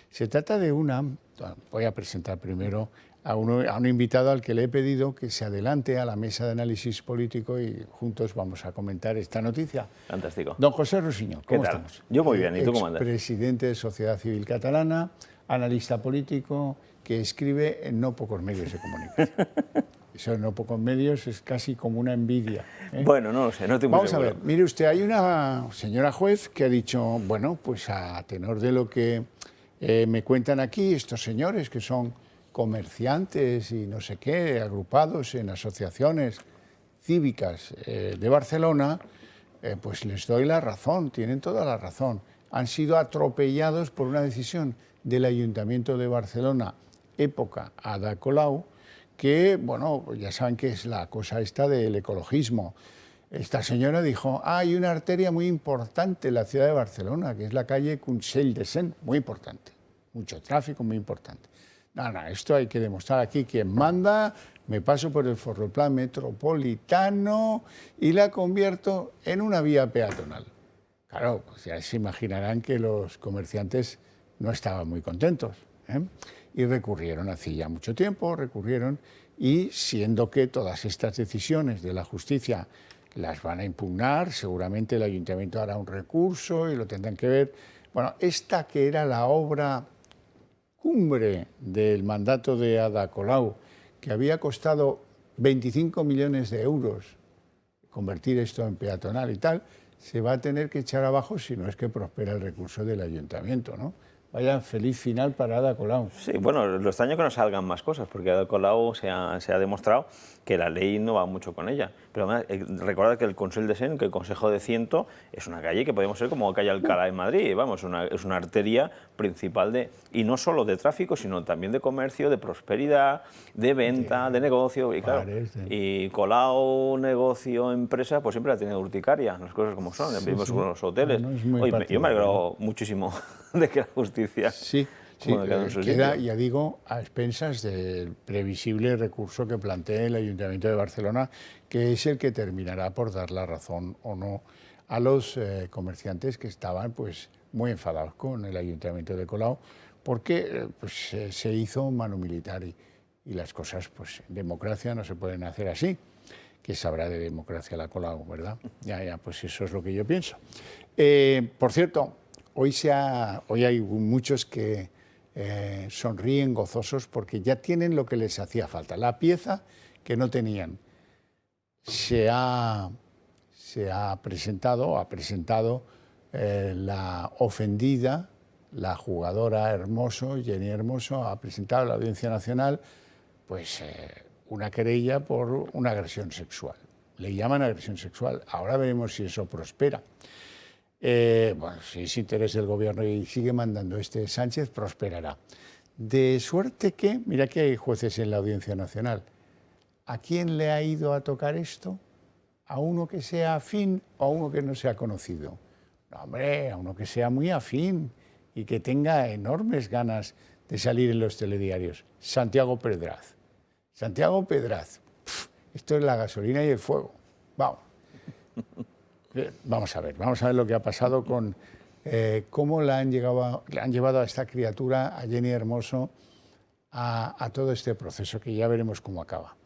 Se trata de voy a presentar primero a un invitado al que le he pedido que se adelante a la mesa de análisis político y juntos vamos a comentar esta noticia. Fantástico. Don José Rosiño, ¿cómo estamos? Yo muy bien, ¿y tú cómo andas? Presidente de Sociedad Civil Catalana, analista político, que escribe en no pocos medios de comunicación. Eso en no pocos medios es casi como una envidia. Bueno, no lo sé, no estoy muy Vamos seguro. a ver, mire usted, hay una señora juez que ha dicho, bueno, pues a tenor de lo que me cuentan aquí estos señores que son comerciantes y no sé qué, agrupados en asociaciones cívicas de Barcelona, pues les doy la razón, tienen toda la razón. Han sido atropellados por una decisión del Ayuntamiento de Barcelona, época Ada Colau, que, bueno, ya saben que es la cosa esta del ecologismo. Esta señora dijo, hay una arteria muy importante en la ciudad de Barcelona, que es la calle Consell de Cent, muy importante, mucho tráfico, muy importante. No, esto hay que demostrar aquí quién manda, me paso por el Forroplan metropolitano y la convierto en una vía peatonal. Claro, pues ya se imaginarán que los comerciantes no estaban muy contentos, y recurrieron, hace ya mucho tiempo, y siendo que todas estas decisiones de la justicia las van a impugnar, seguramente el ayuntamiento hará un recurso y lo tendrán que ver. Bueno, esta que era la obra cumbre del mandato de Ada Colau, que había costado 25 millones de euros convertir esto en peatonal y tal, se va a tener que echar abajo si no es que prospera el recurso del ayuntamiento, ¿no? Vaya feliz final para Ada Colau. Sí, bueno, lo extraño que no salgan más cosas, porque Ada Colau se ha demostrado que la ley no va mucho con ella. Pero recordad que el Consell de Cent, que el Consejo de Ciento, es una calle que podemos ser como calle Alcalá en Madrid, vamos, es una arteria principal y no solo de tráfico, sino también de comercio, de prosperidad, de venta, de negocio. Y claro, y Colau, negocio, empresa, pues siempre la tiene urticaria, las cosas como son, vivimos con los hoteles. Yo me alegro muchísimo de que la justicia... Sí, queda, ya digo, a expensas del previsible recurso que plantee el Ayuntamiento de Barcelona, que es el que terminará por dar la razón o no a los comerciantes que estaban pues muy enfadados con el Ayuntamiento de Colau, porque pues, se hizo mano militar y las cosas, pues en democracia no se pueden hacer así. ¿Qué sabrá de democracia la Colau, verdad? Ya, pues eso es lo que yo pienso. Por cierto, hoy hay muchos que sonríen gozosos porque ya tienen lo que les hacía falta, la pieza que no tenían. Se ha presentado la ofendida, la jugadora Hermoso, Jenny Hermoso, ha presentado a la Audiencia Nacional pues, una querella por una agresión sexual. Le llaman agresión sexual. Ahora veremos si eso prospera. Bueno, si es interés del gobierno y sigue mandando Sánchez, prosperará. De suerte que, mira que hay jueces en la Audiencia Nacional, ¿a quién le ha ido a tocar esto? ¿A uno que sea afín o a uno que no sea conocido? No, hombre, a uno que sea muy afín y que tenga enormes ganas de salir en los telediarios. Santiago Pedraz. Santiago Pedraz. Esto es la gasolina y el fuego. Vamos. Vamos a ver lo que ha pasado con cómo la han llevado a esta criatura, a Jenny Hermoso, a todo este proceso, que ya veremos cómo acaba.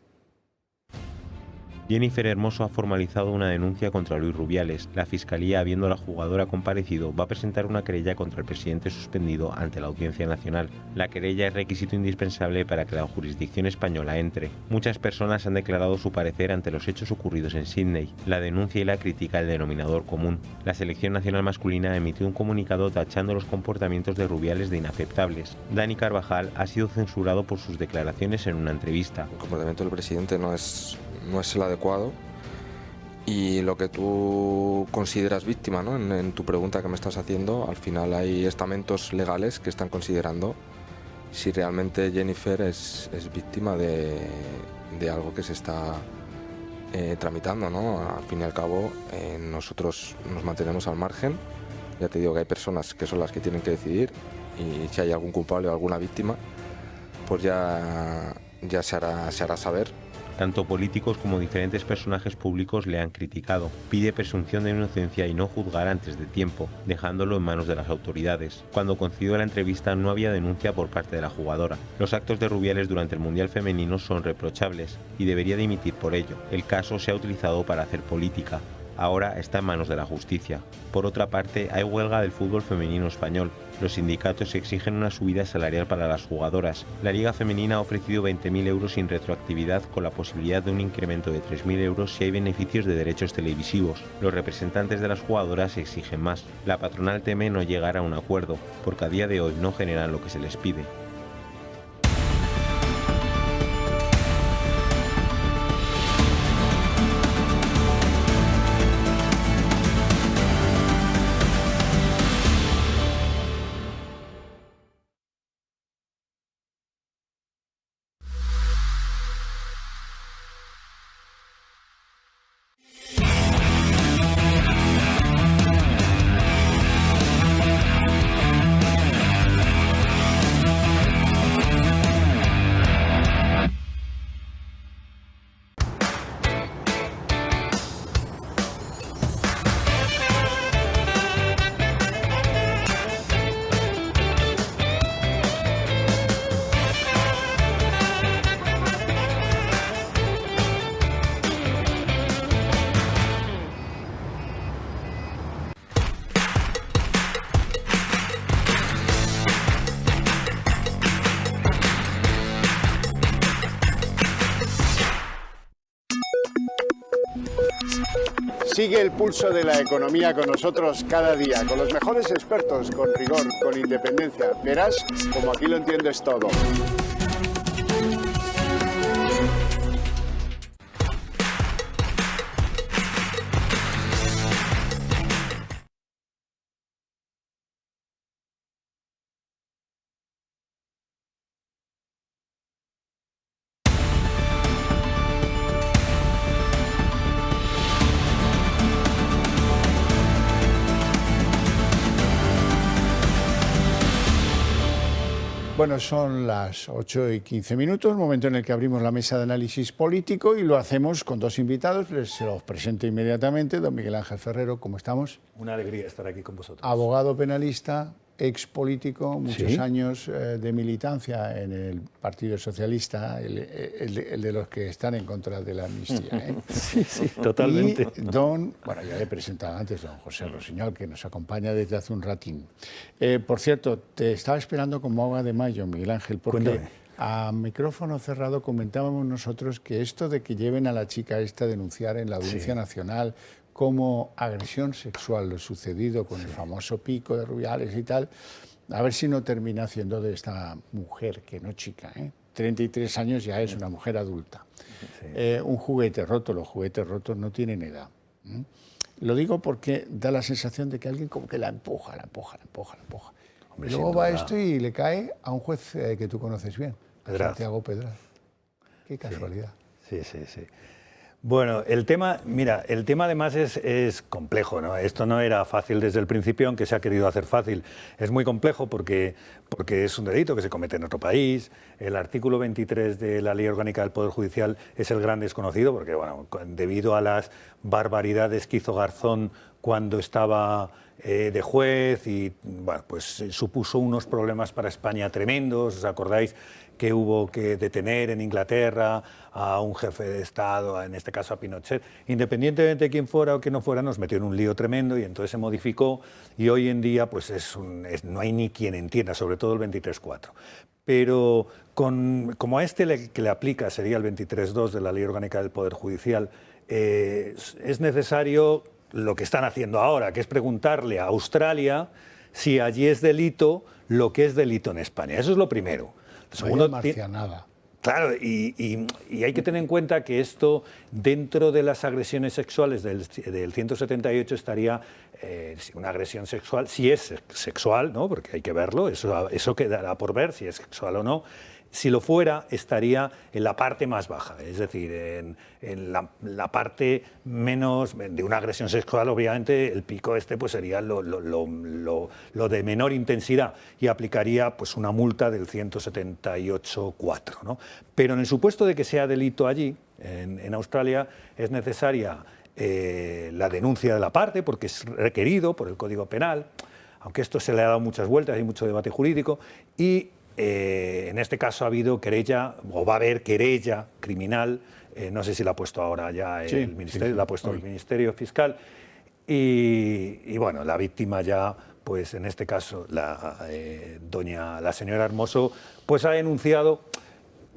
Jennifer Hermoso ha formalizado una denuncia contra Luis Rubiales. La Fiscalía, habiendo la jugadora comparecido, va a presentar una querella contra el presidente suspendido ante la Audiencia Nacional. La querella es requisito indispensable para que la jurisdicción española entre. Muchas personas han declarado su parecer ante los hechos ocurridos en Sídney. La denuncia y la crítica el denominador común. La Selección Nacional Masculina emitió un comunicado tachando los comportamientos de Rubiales de inaceptables. Dani Carvajal ha sido censurado por sus declaraciones en una entrevista. El comportamiento del presidente no es el adecuado, y lo que tú consideras víctima, ¿no? En tu pregunta que me estás haciendo, al final hay estamentos legales que están considerando si realmente Jennifer es víctima de algo que se está tramitando, ¿no? Al fin y al cabo, nosotros nos mantenemos al margen. Ya te digo que hay personas que son las que tienen que decidir, y si hay algún culpable o alguna víctima, pues ya se hará saber. Tanto políticos como diferentes personajes públicos le han criticado. Pide presunción de inocencia y no juzgar antes de tiempo, dejándolo en manos de las autoridades. Cuando concedió la entrevista no había denuncia por parte de la jugadora. Los actos de Rubiales durante el Mundial Femenino son reprochables y debería dimitir por ello. El caso se ha utilizado para hacer política. Ahora está en manos de la justicia. Por otra parte, hay huelga del fútbol femenino español. Los sindicatos exigen una subida salarial para las jugadoras. La Liga Femenina ha ofrecido 20.000 euros sin retroactividad, con la posibilidad de un incremento de 3.000 euros si hay beneficios de derechos televisivos. Los representantes de las jugadoras exigen más. La patronal teme no llegar a un acuerdo, porque a día de hoy no generan lo que se les pide. Sigue el pulso de la economía con nosotros cada día, con los mejores expertos, con rigor, con independencia. Verás como aquí lo entiendes todo. Bueno, son las 8:15, momento en el que abrimos la mesa de análisis político y lo hacemos con dos invitados. Les los presento inmediatamente. Don Miguel Ángel Ferrero, ¿cómo estamos? Una alegría estar aquí con vosotros. Abogado penalista, ex político, muchos Sí. años de militancia en el Partido Socialista, el de los que están en contra de la amnistía. ¿eh? Sí, sí, totalmente. Y bueno, ya le he presentado antes, don José Rosiñol, que nos acompaña desde hace un ratín. Por cierto, te estaba esperando como agua de mayo, Miguel Ángel, porque Cuéntame. a micrófono cerrado comentábamos nosotros que esto de que lleven a la chica esta a denunciar en la Audiencia Nacional como agresión sexual lo sucedido con el famoso pico de Rubiales y tal, a ver si no termina haciendo de esta mujer, que no chica, 33 años ya es una mujer adulta. Un juguete roto, los juguetes rotos no tienen edad. Lo digo porque da la sensación de que alguien como que la empuja. Hombre, Y luego sin va duda. esto y le cae a un juez que tú conoces bien, Pedraz. Santiago Pedraz. Qué casualidad. Sí. Bueno, el tema además es complejo, ¿no? Esto no era fácil desde el principio, aunque se ha querido hacer fácil. Es muy complejo porque es un delito que se comete en otro país. El artículo 23 de la Ley Orgánica del Poder Judicial es el gran desconocido, porque bueno, debido a las barbaridades que hizo Garzón cuando estaba de juez y bueno, pues supuso unos problemas para España tremendos. ¿Os acordáis que hubo que detener en Inglaterra a un jefe de Estado, en este caso a Pinochet? Independientemente de quién fuera o quién no fuera, nos metió en un lío tremendo y entonces se modificó y hoy en día pues no hay ni quien entienda, sobre todo el 23.4. Pero como a este que le aplica sería el 23.2 de la Ley Orgánica del Poder Judicial, es necesario lo que están haciendo ahora, que es preguntarle a Australia si allí es delito lo que es delito en España. Eso es lo primero. Segundo, marcianada. Claro, y hay que tener en cuenta que esto, dentro de las agresiones sexuales del 178, estaría una agresión sexual, si es sexual, ¿no? Porque hay que verlo, eso quedará por ver si es sexual o no. Si lo fuera, estaría en la parte más baja, es decir, en la parte menos de una agresión sexual. Obviamente el pico pues sería lo de menor intensidad y aplicaría pues una multa del 178.4, ¿no? Pero en el supuesto de que sea delito allí, en Australia, es necesaria la denuncia de la parte, porque es requerido por el Código Penal, aunque esto se le ha dado muchas vueltas, hay mucho debate jurídico, y en este caso ha habido querella, o va a haber querella criminal, no sé si la ha puesto ahora ya el Ministerio, la ha puesto el Ministerio Fiscal, y bueno, la víctima ya, pues en este caso la señora Hermoso, pues ha denunciado.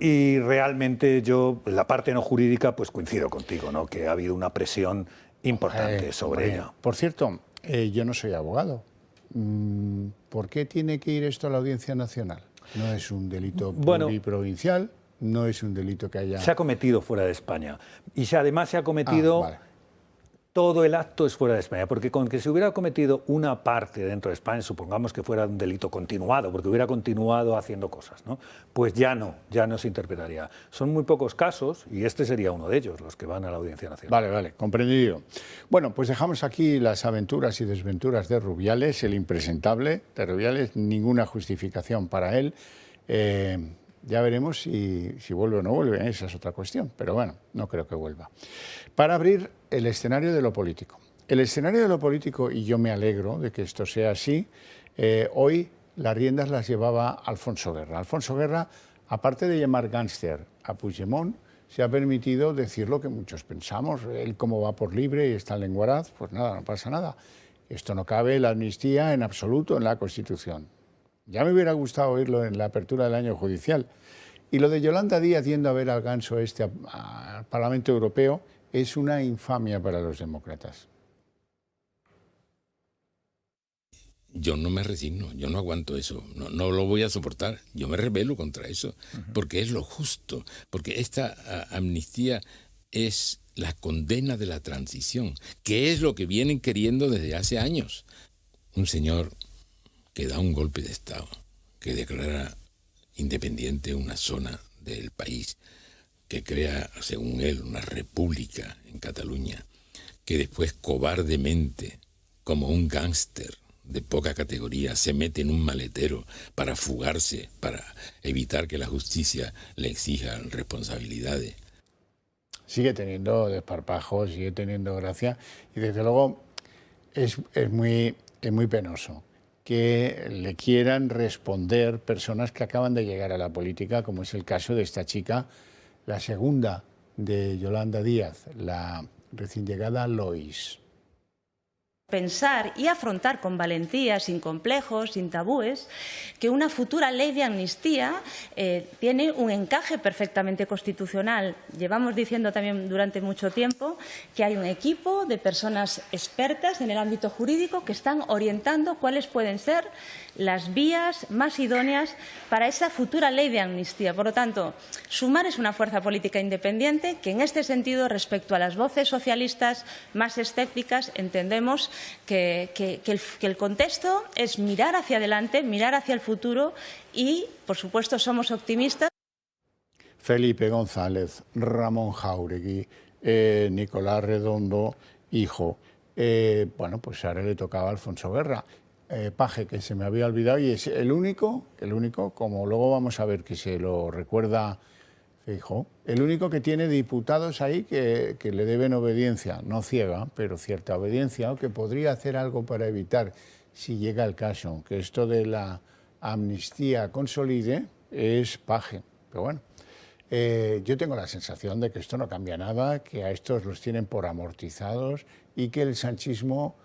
Y realmente yo, en la parte no jurídica, pues coincido contigo, ¿no? Que ha habido una presión importante sobre ella. Por cierto, yo no soy abogado. ¿Por qué tiene que ir esto a la Audiencia Nacional? No es un delito pluriprovincial, no es un delito que haya... Se ha cometido fuera de España. Y además se ha cometido... Todo el acto es fuera de España, porque con que se hubiera cometido una parte dentro de España, supongamos que fuera un delito continuado, porque hubiera continuado haciendo cosas, ¿no? Pues ya no se interpretaría. Son muy pocos casos, y este sería uno de ellos, los que van a la Audiencia Nacional. Vale, comprendido. Bueno, pues dejamos aquí las aventuras y desventuras de Rubiales, el impresentable de Rubiales, ninguna justificación para él. Ya veremos si vuelve o no vuelve, esa es otra cuestión, pero bueno, no creo que vuelva. Para abrir el escenario de lo político. El escenario de lo político, y yo me alegro de que esto sea así, hoy las riendas las llevaba Alfonso Guerra. Alfonso Guerra, aparte de llamar gánster a Puigdemont, se ha permitido decir lo que muchos pensamos. Él, como va por libre y está en lenguaraz, pues nada, no pasa nada. Esto no cabe la amnistía en absoluto en la Constitución. Ya me hubiera gustado oírlo en la apertura del año judicial. Y lo de Yolanda Díaz yendo a ver al ganso al Parlamento Europeo, es una infamia para los demócratas. Yo no me resigno, yo no aguanto eso, no lo voy a soportar, yo me rebelo contra eso, porque es lo justo, porque esta amnistía es la condena de la transición, que es lo que vienen queriendo desde hace años. Un señor que da un golpe de Estado, que declara independiente una zona del país, que crea, según él, una república en Cataluña, que después cobardemente, como un gángster de poca categoría, se mete en un maletero para fugarse, para evitar que la justicia le exija responsabilidades. Sigue teniendo desparpajos, sigue teniendo gracia, y desde luego es muy penoso que le quieran responder personas que acaban de llegar a la política, como es el caso de esta chica, la segunda de Yolanda Díaz, la recién llegada Lois. Pensar y afrontar con valentía, sin complejos, sin tabúes, que una futura ley de amnistía tiene un encaje perfectamente constitucional. Llevamos diciendo también durante mucho tiempo que hay un equipo de personas expertas en el ámbito jurídico que están orientando cuáles pueden ser las vías más idóneas para esa futura ley de amnistía. Por lo tanto, Sumar es una fuerza política independiente que, en este sentido, respecto a las voces socialistas más escépticas, entendemos que el contexto es mirar hacia adelante, mirar hacia el futuro y, por supuesto, somos optimistas. Felipe González, Ramón Jáuregui, Nicolás Redondo, hijo. Bueno, pues ahora le tocaba a Alfonso Guerra. Paje, que se me había olvidado, y es el único, como luego vamos a ver que se lo recuerda Feijóo, el único que tiene diputados ahí que le deben obediencia, no ciega, pero cierta obediencia, o que podría hacer algo para evitar, si llega el caso, que esto de la amnistía consolide, es Paje. Pero bueno, yo tengo la sensación de que esto no cambia nada, que a estos los tienen por amortizados y que el sanchismo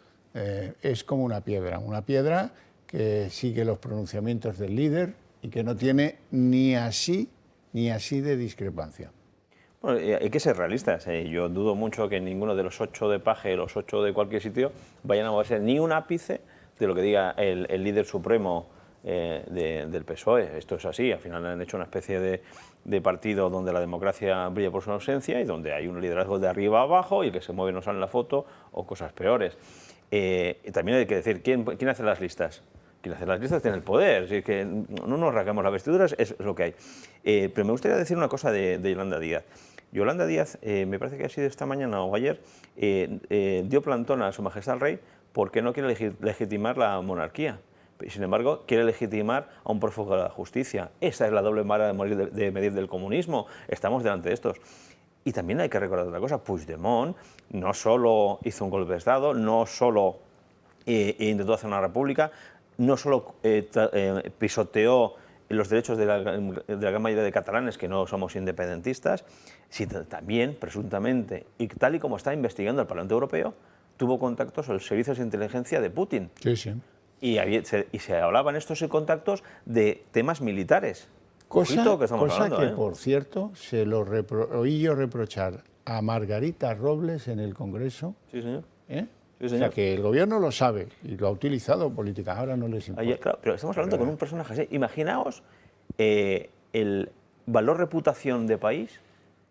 es como una piedra que sigue los pronunciamientos del líder y que no tiene ni así de discrepancia. Bueno, hay que ser realistas. Yo dudo mucho que ninguno de los 8 de Paje, los 8 de cualquier sitio, vayan a moverse ni un ápice de lo que diga el líder supremo del PSOE. Esto es así. Al final han hecho una especie de partido donde la democracia brilla por su ausencia y donde hay un liderazgo de arriba a abajo y el que se mueve no sale en la foto o cosas peores. También hay que decir, ¿quién hace las listas? Quien hace las listas tiene el poder, así que no nos rasgamos las vestiduras, es lo que hay. Pero me gustaría decir una cosa de Yolanda Díaz. Yolanda Díaz, me parece que ha sido esta mañana o ayer, dio plantón a Su Majestad el Rey porque no quiere legitimar la monarquía. Sin embargo, quiere legitimar a un prófugo de la justicia. Esa es la doble vara de medir del comunismo. Estamos delante de estos. Y también hay que recordar otra cosa, Puigdemont no solo hizo un golpe de Estado, no solo intentó hacer una república, no solo pisoteó los derechos de la gran mayoría de catalanes que no somos independentistas, sino también, presuntamente, y tal y como está investigando el Parlamento Europeo, tuvo contactos con los servicios de inteligencia de Putin. Sí, sí. Y se hablaban estos contactos de temas militares. Cosa hablando, que, por cierto, se lo oí yo reprochar a Margarita Robles en el Congreso. Sí, señor. Sí, señor. O sea, que el gobierno lo sabe y lo ha utilizado política, ahora no les importa. Claro, pero estamos hablando con un personaje así. Imaginaos el valor reputación de país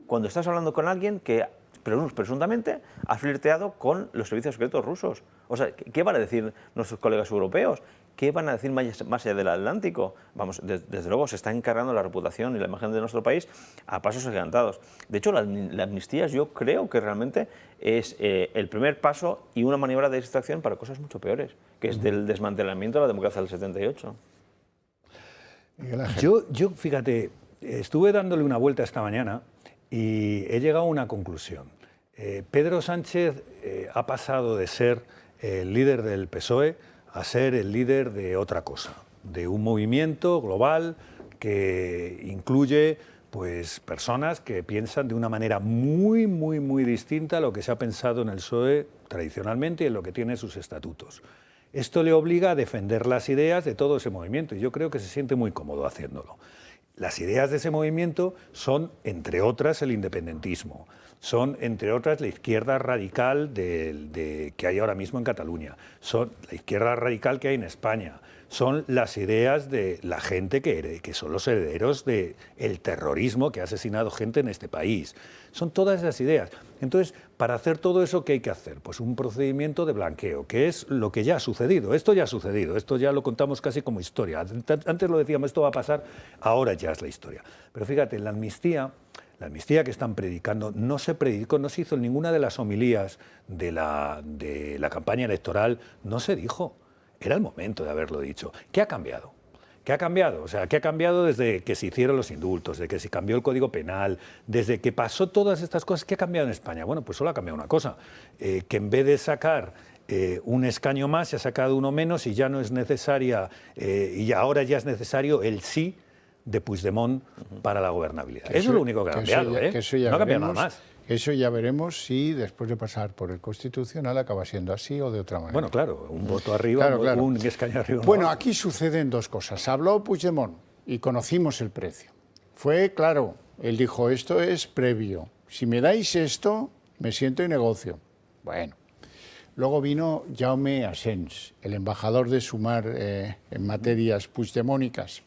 cuando estás hablando con alguien que presuntamente ha flirteado con los servicios secretos rusos. O sea, ¿qué van a decir nuestros colegas europeos? ¿Qué van a decir más allá del Atlántico? Vamos, desde luego se está encargando la reputación y la imagen de nuestro país a pasos agigantados. De hecho, la amnistía yo creo que realmente es el primer paso y una maniobra de distracción para cosas mucho peores, que es del desmantelamiento de la democracia del 78. Yo, fíjate, estuve dándole una vuelta esta mañana y he llegado a una conclusión. Pedro Sánchez ha pasado de ser el líder del PSOE a ser el líder de otra cosa, de un movimiento global que incluye pues, personas que piensan de una manera muy distinta a lo que se ha pensado en el PSOE tradicionalmente y en lo que tiene sus estatutos. Esto le obliga a defender las ideas de todo ese movimiento y yo creo que se siente muy cómodo haciéndolo. las ideas de ese movimiento son, entre otras, el independentismo. Son, entre otras, la izquierda radical que hay ahora mismo en Cataluña. Son la izquierda radical que hay en España. Son las ideas de la gente que son los herederos del terrorismo que ha asesinado gente en este país. Son todas esas ideas. Entonces, para hacer todo eso, ¿qué hay que hacer? Pues un procedimiento de blanqueo, que es lo que ya ha sucedido. Esto ya ha sucedido, esto ya lo contamos casi como historia. Antes lo decíamos, esto va a pasar, ahora ya es la historia. Pero fíjate, la amnistía que están predicando no se predicó, no se hizo en ninguna de las homilías de la campaña electoral, no se dijo. Era el momento de haberlo dicho. ¿Qué ha cambiado? ¿Qué ha cambiado? O sea, ¿qué ha cambiado desde que se hicieron los indultos, desde que se cambió el Código Penal, desde que pasó todas estas cosas? ¿Qué ha cambiado en España? Bueno, pues solo ha cambiado una cosa, que en vez de sacar un escaño más, se ha sacado uno menos y ya no es necesaria, y ahora ya es necesario el sí de Puigdemont para la gobernabilidad. Eso es lo único que ha cambiado, no ha cambiado nada más. Eso ya veremos si después de pasar por el Constitucional acaba siendo así o de otra manera. Bueno, claro, un voto arriba, claro. Un escaño arriba. Bueno, aquí suceden dos cosas. Habló Puigdemont y conocimos el precio. Fue claro, él dijo, esto es previo. Si me dais esto, me siento y negocio. Bueno. Luego vino Jaume Asens, el embajador de Sumar en materias puigdemónicas.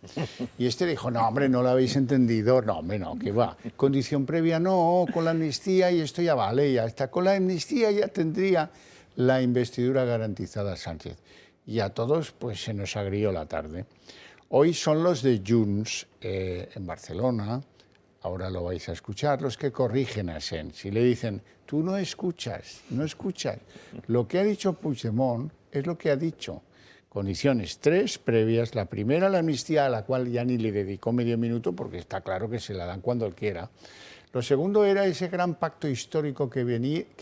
Y este dijo, no, hombre, no lo habéis entendido. No, hombre, no, que va. Condición previa, no, con la amnistía y esto ya vale, ya está. Con la amnistía ya tendría la investidura garantizada a Sánchez. Y a todos, pues, se nos agrió la tarde. Hoy son los de Junts en Barcelona, ahora lo vais a escuchar, los que corrigen a Asens y le dicen, tú no escuchas. Lo que ha dicho Puigdemont es lo que ha dicho. Condiciones 3 previas. La primera, la amnistía, a la cual ya ni le dedicó medio minuto, porque está claro que se la dan cuando él quiera. Lo segundo era ese gran pacto histórico que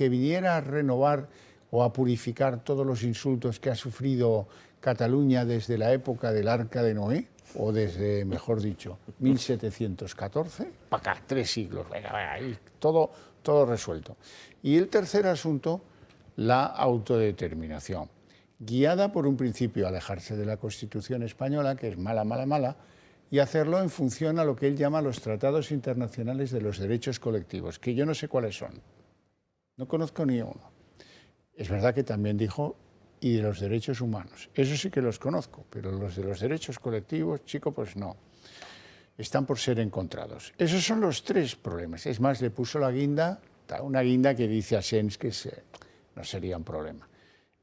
viniera a renovar o a purificar todos los insultos que ha sufrido Cataluña desde la época del Arca de Noé, o desde, mejor dicho, 1714, para acá, 3 siglos, venga, y todo resuelto. Y el tercer asunto, la autodeterminación, guiada por un principio, alejarse de la Constitución española, que es mala, y hacerlo en función a lo que él llama los tratados internacionales de los derechos colectivos, que yo no sé cuáles son, no conozco ni uno. Es verdad que también dijo y de los derechos humanos. Eso sí que los conozco, pero los de los derechos colectivos, chico, pues no. Están por ser encontrados. Esos son los 3 problemas. Es más, le puso la guinda, una guinda que dice Asens que no sería un problema.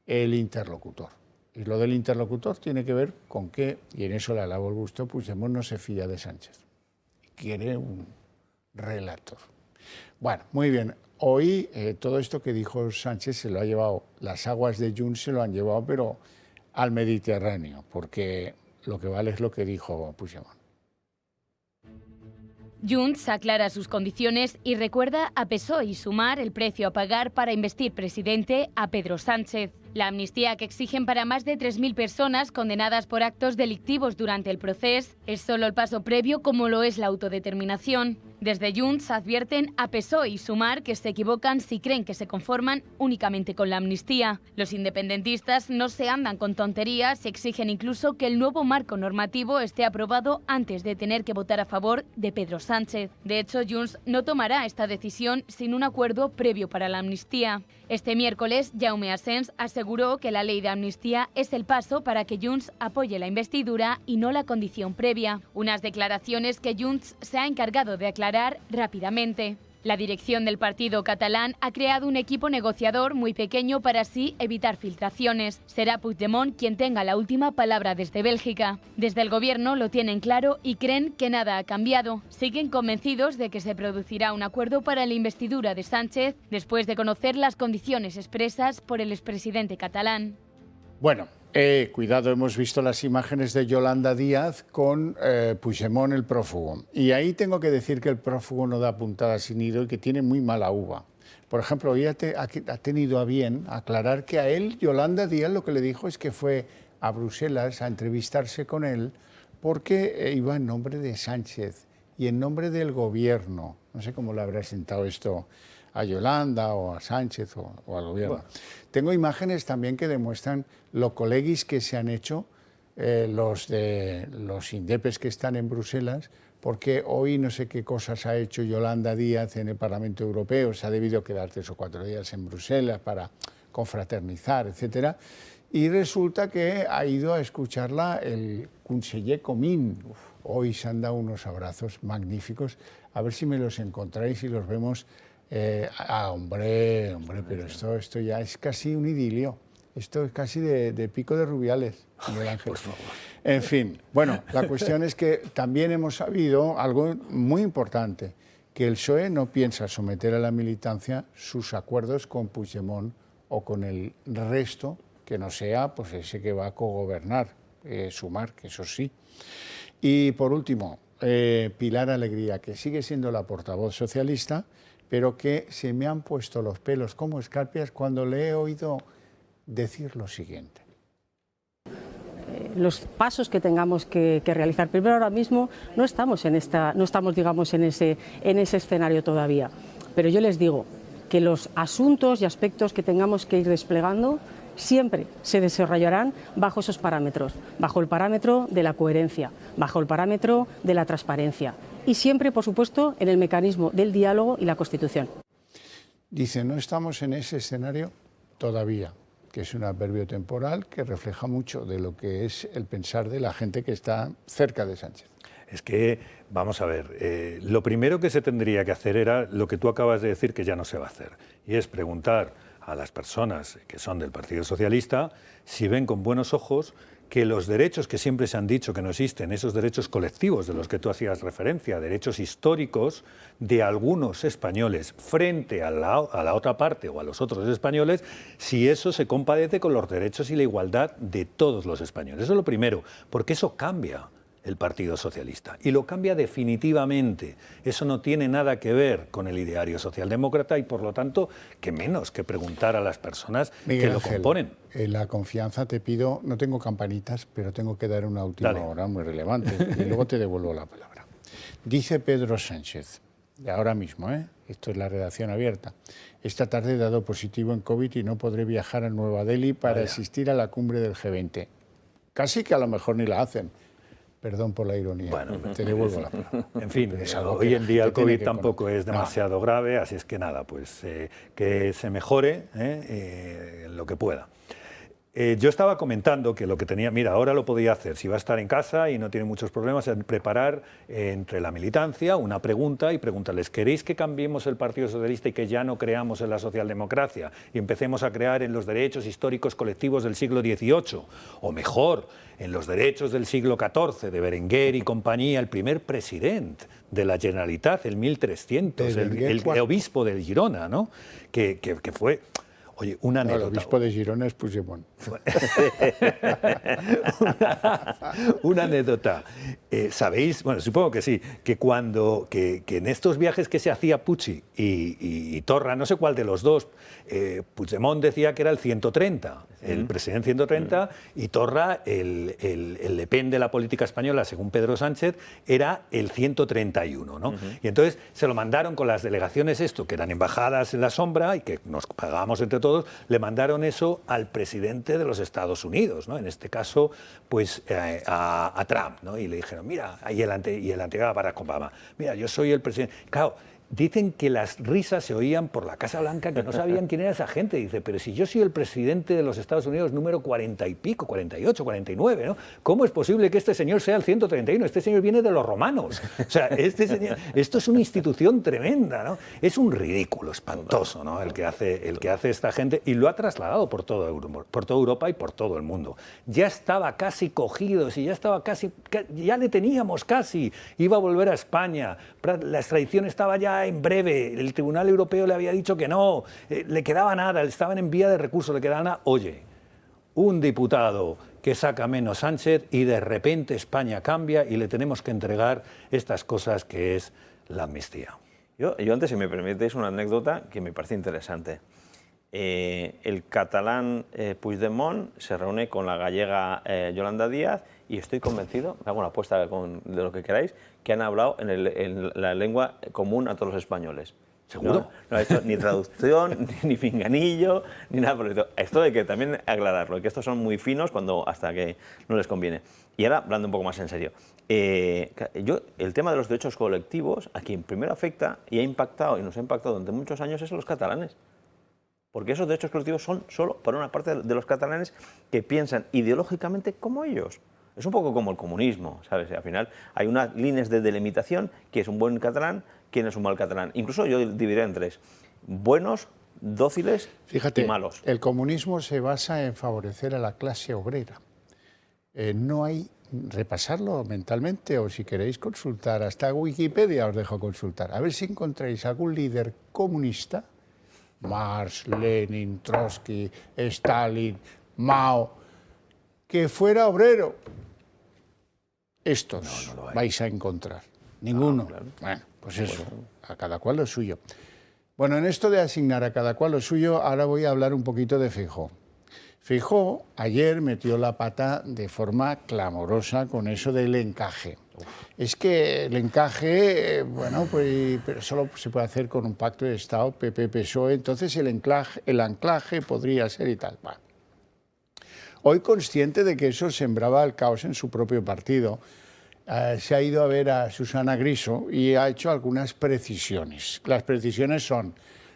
El interlocutor. Y lo del interlocutor tiene que ver con que, y en eso le alabo el gusto, Puigdemont no se fía de Sánchez. Quiere un relator. Bueno, muy bien. Hoy todo esto que dijo Sánchez se lo ha llevado, las aguas de Junts se lo han llevado, pero al Mediterráneo, porque lo que vale es lo que dijo Puigdemont. Junts aclara sus condiciones y recuerda a PSOE y Sumar el precio a pagar para investir presidente a Pedro Sánchez. La amnistía que exigen para más de 3.000 personas condenadas por actos delictivos durante el proceso es solo el paso previo, como lo es la autodeterminación. Desde Junts advierten a PSOE y Sumar que se equivocan si creen que se conforman únicamente con la amnistía. Los independentistas no se andan con tonterías y exigen incluso que el nuevo marco normativo esté aprobado antes de tener que votar a favor de Pedro Sánchez. De hecho, Junts no tomará esta decisión sin un acuerdo previo para la amnistía. Este miércoles, Jaume Asens aseguró que la ley de amnistía es el paso para que Junts apoye la investidura y no la condición previa. Unas declaraciones que Junts se ha encargado de aclarar rápidamente. La dirección del partido catalán ha creado un equipo negociador muy pequeño para así evitar filtraciones. Será Puigdemont quien tenga la última palabra desde Bélgica. Desde el gobierno lo tienen claro y creen que nada ha cambiado. Siguen convencidos de que se producirá un acuerdo para la investidura de Sánchez después de conocer las condiciones expresas por el expresidente catalán. Bueno, cuidado, hemos visto las imágenes de Yolanda Díaz con Puigdemont, el prófugo. Y ahí tengo que decir que el prófugo no da puntada sin hilo y que tiene muy mala uva. Por ejemplo, hoy ha tenido a bien aclarar que a él, Yolanda Díaz, lo que le dijo es que fue a Bruselas a entrevistarse con él porque iba en nombre de Sánchez y en nombre del gobierno. No sé cómo le habrá sentado esto a Yolanda o a Sánchez o al gobierno. Bueno. Tengo imágenes también que demuestran lo coleguis que se han hecho los indepes que están en Bruselas porque hoy no sé qué cosas ha hecho Yolanda Díaz en el Parlamento Europeo, se ha debido quedar 3 o 4 días en Bruselas para confraternizar, etcétera, y resulta que ha ido a escucharla el conseller Comín. Hoy se han dado unos abrazos magníficos, a ver si me los encontráis y los vemos. Hombre, pero esto ya es casi un idilio, esto es casi de Pico de Rubiales, Miguel Ángel. Por favor. En fin, bueno, la cuestión es que también hemos sabido algo muy importante, que el PSOE no piensa someter a la militancia sus acuerdos con Puigdemont o con el resto, que no sea pues ese que va a cogobernar, Sumar, que eso sí. Y por último, Pilar Alegría, que sigue siendo la portavoz socialista, pero que se me han puesto los pelos como escarpias cuando le he oído decir lo siguiente. Los pasos que tengamos que realizar. Primero, ahora mismo no estamos digamos, en ese escenario todavía, pero yo les digo que los asuntos y aspectos que tengamos que ir desplegando siempre se desarrollarán bajo esos parámetros, bajo el parámetro de la coherencia, bajo el parámetro de la transparencia y siempre, por supuesto, en el mecanismo del diálogo y la Constitución. Dice, no estamos en ese escenario todavía, que es un adverbio temporal que refleja mucho de lo que es el pensar de la gente que está cerca de Sánchez. Es que, vamos a ver, lo primero que se tendría que hacer era lo que tú acabas de decir que ya no se va a hacer, y es preguntar a las personas que son del Partido Socialista si ven con buenos ojos que los derechos que siempre se han dicho que no existen, esos derechos colectivos de los que tú hacías referencia, derechos históricos de algunos españoles frente a la otra parte o a los otros españoles, si eso se compadece con los derechos y la igualdad de todos los españoles. Eso es lo primero, porque eso cambia el Partido Socialista, y lo cambia definitivamente. Eso no tiene nada que ver con el ideario socialdemócrata y, por lo tanto, que menos que preguntar a las personas Miguel que lo Ángel, componen. En la confianza te pido, no tengo campanitas, pero tengo que dar una última hora muy relevante y luego te devuelvo la palabra. Dice Pedro Sánchez, ahora mismo, esto es la redacción abierta, esta tarde he dado positivo en COVID y no podré viajar a Nueva Delhi para asistir a la cumbre del G20. Casi que a lo mejor ni la hacen. Perdón por la ironía, bueno, te devuelvo la palabra. En fin, hoy en día el COVID tampoco es demasiado grave, así es que nada, pues que se mejore lo que pueda. Yo estaba comentando que lo que tenía, mira, ahora lo podía hacer, si va a estar en casa y no tiene muchos problemas, en preparar entre la militancia una pregunta y preguntarles, ¿queréis que cambiemos el Partido Socialista y que ya no creamos en la socialdemocracia y empecemos a crear en los derechos históricos colectivos del siglo XVIII? O mejor, en los derechos del siglo XIV, de Berenguer y compañía, el primer presidente de la Generalitat, el 1300, el obispo de Girona, ¿no? Que fue... Oye, una anécdota. El obispo de Girona es Puigdemont. una anécdota. ¿Sabéis? Bueno, supongo que sí, que cuando que en estos viajes que se hacía Puig y Torra, no sé cuál de los dos, Puigdemont decía que era el 130, el presidente 130, y Torra, el Le Pen de la política española, según Pedro Sánchez, era el 131, ¿no? Y entonces se lo mandaron con las delegaciones que eran embajadas en la sombra y que nos pagábamos entre todos, le mandaron eso al presidente de los Estados Unidos, ¿no? En este caso, pues a Trump, ¿no? Y le dijeron, mira, y el anterior Barack Obama, mira, yo soy el presidente. Claro, dicen que las risas se oían por la Casa Blanca, que no sabían quién era esa gente. Dice, pero si yo soy el presidente de los Estados Unidos número 40 y pico, 48, 49, ¿no? ¿Cómo es posible que este señor sea el 131? Este señor viene de los romanos. O sea, este señor, esto es una institución tremenda, ¿no? Es un ridículo espantoso, ¿no? El que hace esta gente, y lo ha trasladado por toda Europa y por todo el mundo. Ya estaba casi cogido, si ya estaba casi, ya le teníamos casi, iba a volver a España, la extradición estaba ya en breve, el Tribunal Europeo le había dicho que no, le quedaba nada, estaban en vía de recurso, le quedaba nada. Oye, un diputado que saca menos Sánchez y de repente España cambia y le tenemos que entregar estas cosas que es la amnistía. Yo antes, si me permitéis, una anécdota que me parece interesante. El catalán Puigdemont se reúne con la gallega Yolanda Díaz y estoy convencido, me hago una apuesta de lo que queráis, que han hablado en la lengua común a todos los españoles. ¿Seguro? No ha hecho ni traducción, ni pinganillo, ni nada por eso. Esto hay que también aclararlo, que estos son muy finos hasta que no les conviene. Y ahora, hablando un poco más en serio, el tema de los derechos colectivos, a quien primero afecta y ha impactado y nos ha impactado durante muchos años es a los catalanes. Porque esos derechos colectivos son solo para una parte de los catalanes que piensan ideológicamente como ellos. Es un poco como el comunismo, ¿sabes? Al final hay unas líneas de delimitación, que es un buen catalán, quién es un mal catalán. Incluso yo dividiría en tres: buenos, dóciles y malos. El comunismo se basa en favorecer a la clase obrera. No hay, repasarlo mentalmente, o si queréis consultar, hasta Wikipedia os dejo consultar, a ver si encontráis algún líder comunista, Marx, Lenin, Trotsky, Stalin, Mao, que fuera obrero. Estos no vais a encontrar. Ninguno. Claro. Bueno, pues eso, a cada cual lo suyo. Bueno, en esto de asignar a cada cual lo suyo, ahora voy a hablar un poquito de Feijóo. Feijóo ayer metió la pata de forma clamorosa con eso del encaje. Es que el encaje, bueno, pues pero solo se puede hacer con un pacto de Estado, PP-PSOE, entonces el anclaje podría ser y tal. Bueno. Hoy, consciente de que eso sembraba el caos en su propio partido, se ha ido a ver a Susana Griso y ha hecho algunas precisiones. Las precisiones son: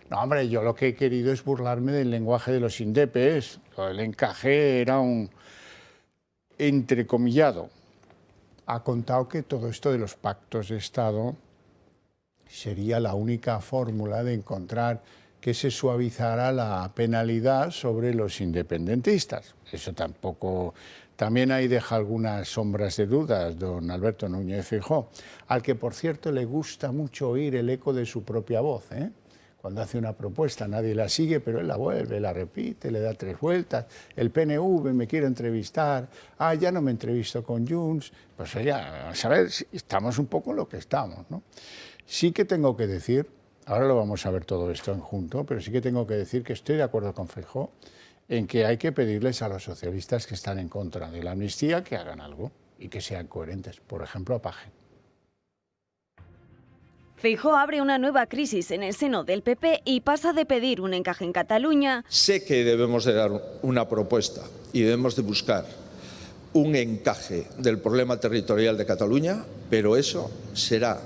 no, hombre, yo lo que he querido es burlarme del lenguaje de los indepes. El encaje era un entrecomillado. Ha contado que todo esto de los pactos de Estado sería la única fórmula de encontrar que se suavizara la penalidad sobre los independentistas. Eso tampoco... También ahí deja algunas sombras de dudas don Alberto Núñez Feijóo, al que, por cierto, le gusta mucho oír el eco de su propia voz, ¿eh? Cuando hace una propuesta nadie la sigue, pero él la vuelve, la repite, le da 3 vueltas. El PNV me quiere entrevistar, ya no me entrevisto con Junts. Pues ya, a saber, estamos un poco en lo que estamos, ¿no? Sí que tengo que decir, ahora lo vamos a ver todo esto en junto, pero sí que tengo que decir que estoy de acuerdo con Feijóo en que hay que pedirles a los socialistas que están en contra de la amnistía que hagan algo y que sean coherentes. Por ejemplo, a Paje. Feijóo abre una nueva crisis en el seno del PP y pasa de pedir un encaje en Cataluña. Sé que debemos de dar una propuesta y debemos de buscar un encaje del problema territorial de Cataluña, pero eso será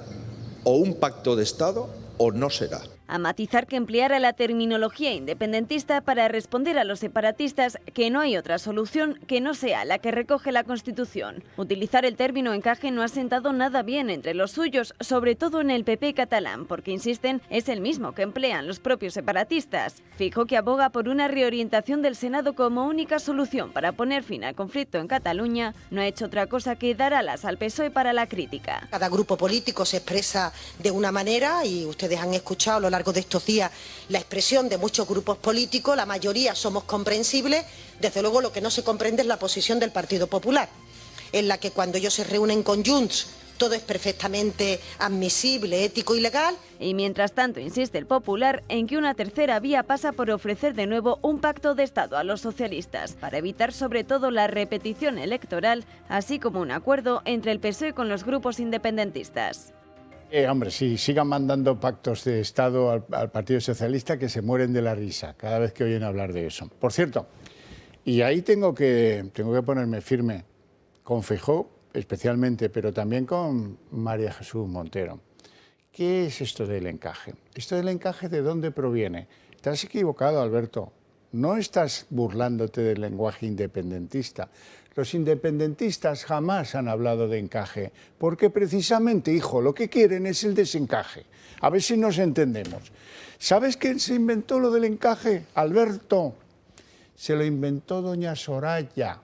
o un pacto de Estado o no será. A matizar que empleara la terminología independentista para responder a los separatistas que no hay otra solución que no sea la que recoge la Constitución. Utilizar el término encaje no ha sentado nada bien entre los suyos, sobre todo en el PP catalán, porque insisten es el mismo que emplean los propios separatistas. Feijóo, que aboga por una reorientación del Senado como única solución para poner fin al conflicto en Cataluña, no ha hecho otra cosa que dar alas al PSOE para la crítica. Cada grupo político se expresa de una manera y ustedes han escuchado a lo largo de estos días la expresión de muchos grupos políticos, la mayoría somos comprensibles, desde luego lo que no se comprende es la posición del Partido Popular, en la que cuando ellos se reúnen con Junts todo es perfectamente admisible, ético y legal. Y mientras tanto insiste el Popular en que una tercera vía pasa por ofrecer de nuevo un pacto de Estado a los socialistas, para evitar sobre todo la repetición electoral, así como un acuerdo entre el PSOE con los grupos independentistas. Hombre, sí, sigan mandando pactos de Estado al Partido Socialista, que se mueren de la risa cada vez que oyen hablar de eso. Por cierto, y ahí tengo que ponerme firme con Feijóo especialmente, pero también con María Jesús Montero. ¿Qué es esto del encaje? ¿Esto del encaje de dónde proviene? Te has equivocado, Alberto. No estás burlándote del lenguaje independentista. Los independentistas jamás han hablado de encaje, porque precisamente, hijo, lo que quieren es el desencaje. A ver si nos entendemos. ¿Sabes quién se inventó lo del encaje, Alberto? Se lo inventó doña Soraya.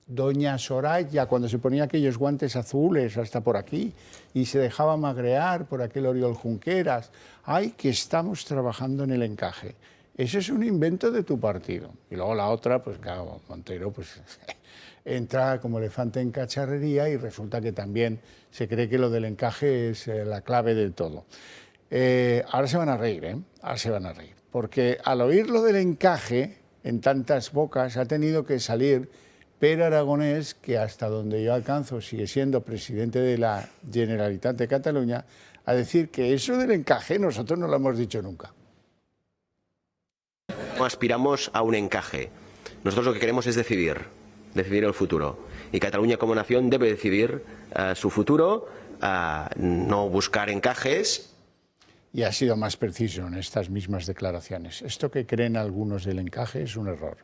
Doña Soraya, cuando se ponía aquellos guantes azules hasta por aquí y se dejaba magrear por aquel Oriol Junqueras. ¡Ay, que estamos trabajando en el encaje! Ese es un invento de tu partido. Y luego la otra, pues claro, Montero, pues entra como elefante en cacharrería y resulta que también se cree que lo del encaje es la clave de todo. Ahora se van a reír, ¿eh? Ahora se van a reír. Porque al oír lo del encaje en tantas bocas ha tenido que salir Pere Aragonés, que hasta donde yo alcanzo sigue siendo presidente de la Generalitat de Cataluña, a decir que eso del encaje nosotros no lo hemos dicho nunca. No aspiramos a un encaje. Nosotros lo que queremos es decidir el futuro. Y Cataluña como nación debe decidir su futuro, no buscar encajes. Y ha sido más preciso en estas mismas declaraciones. Esto que creen algunos del encaje es un error.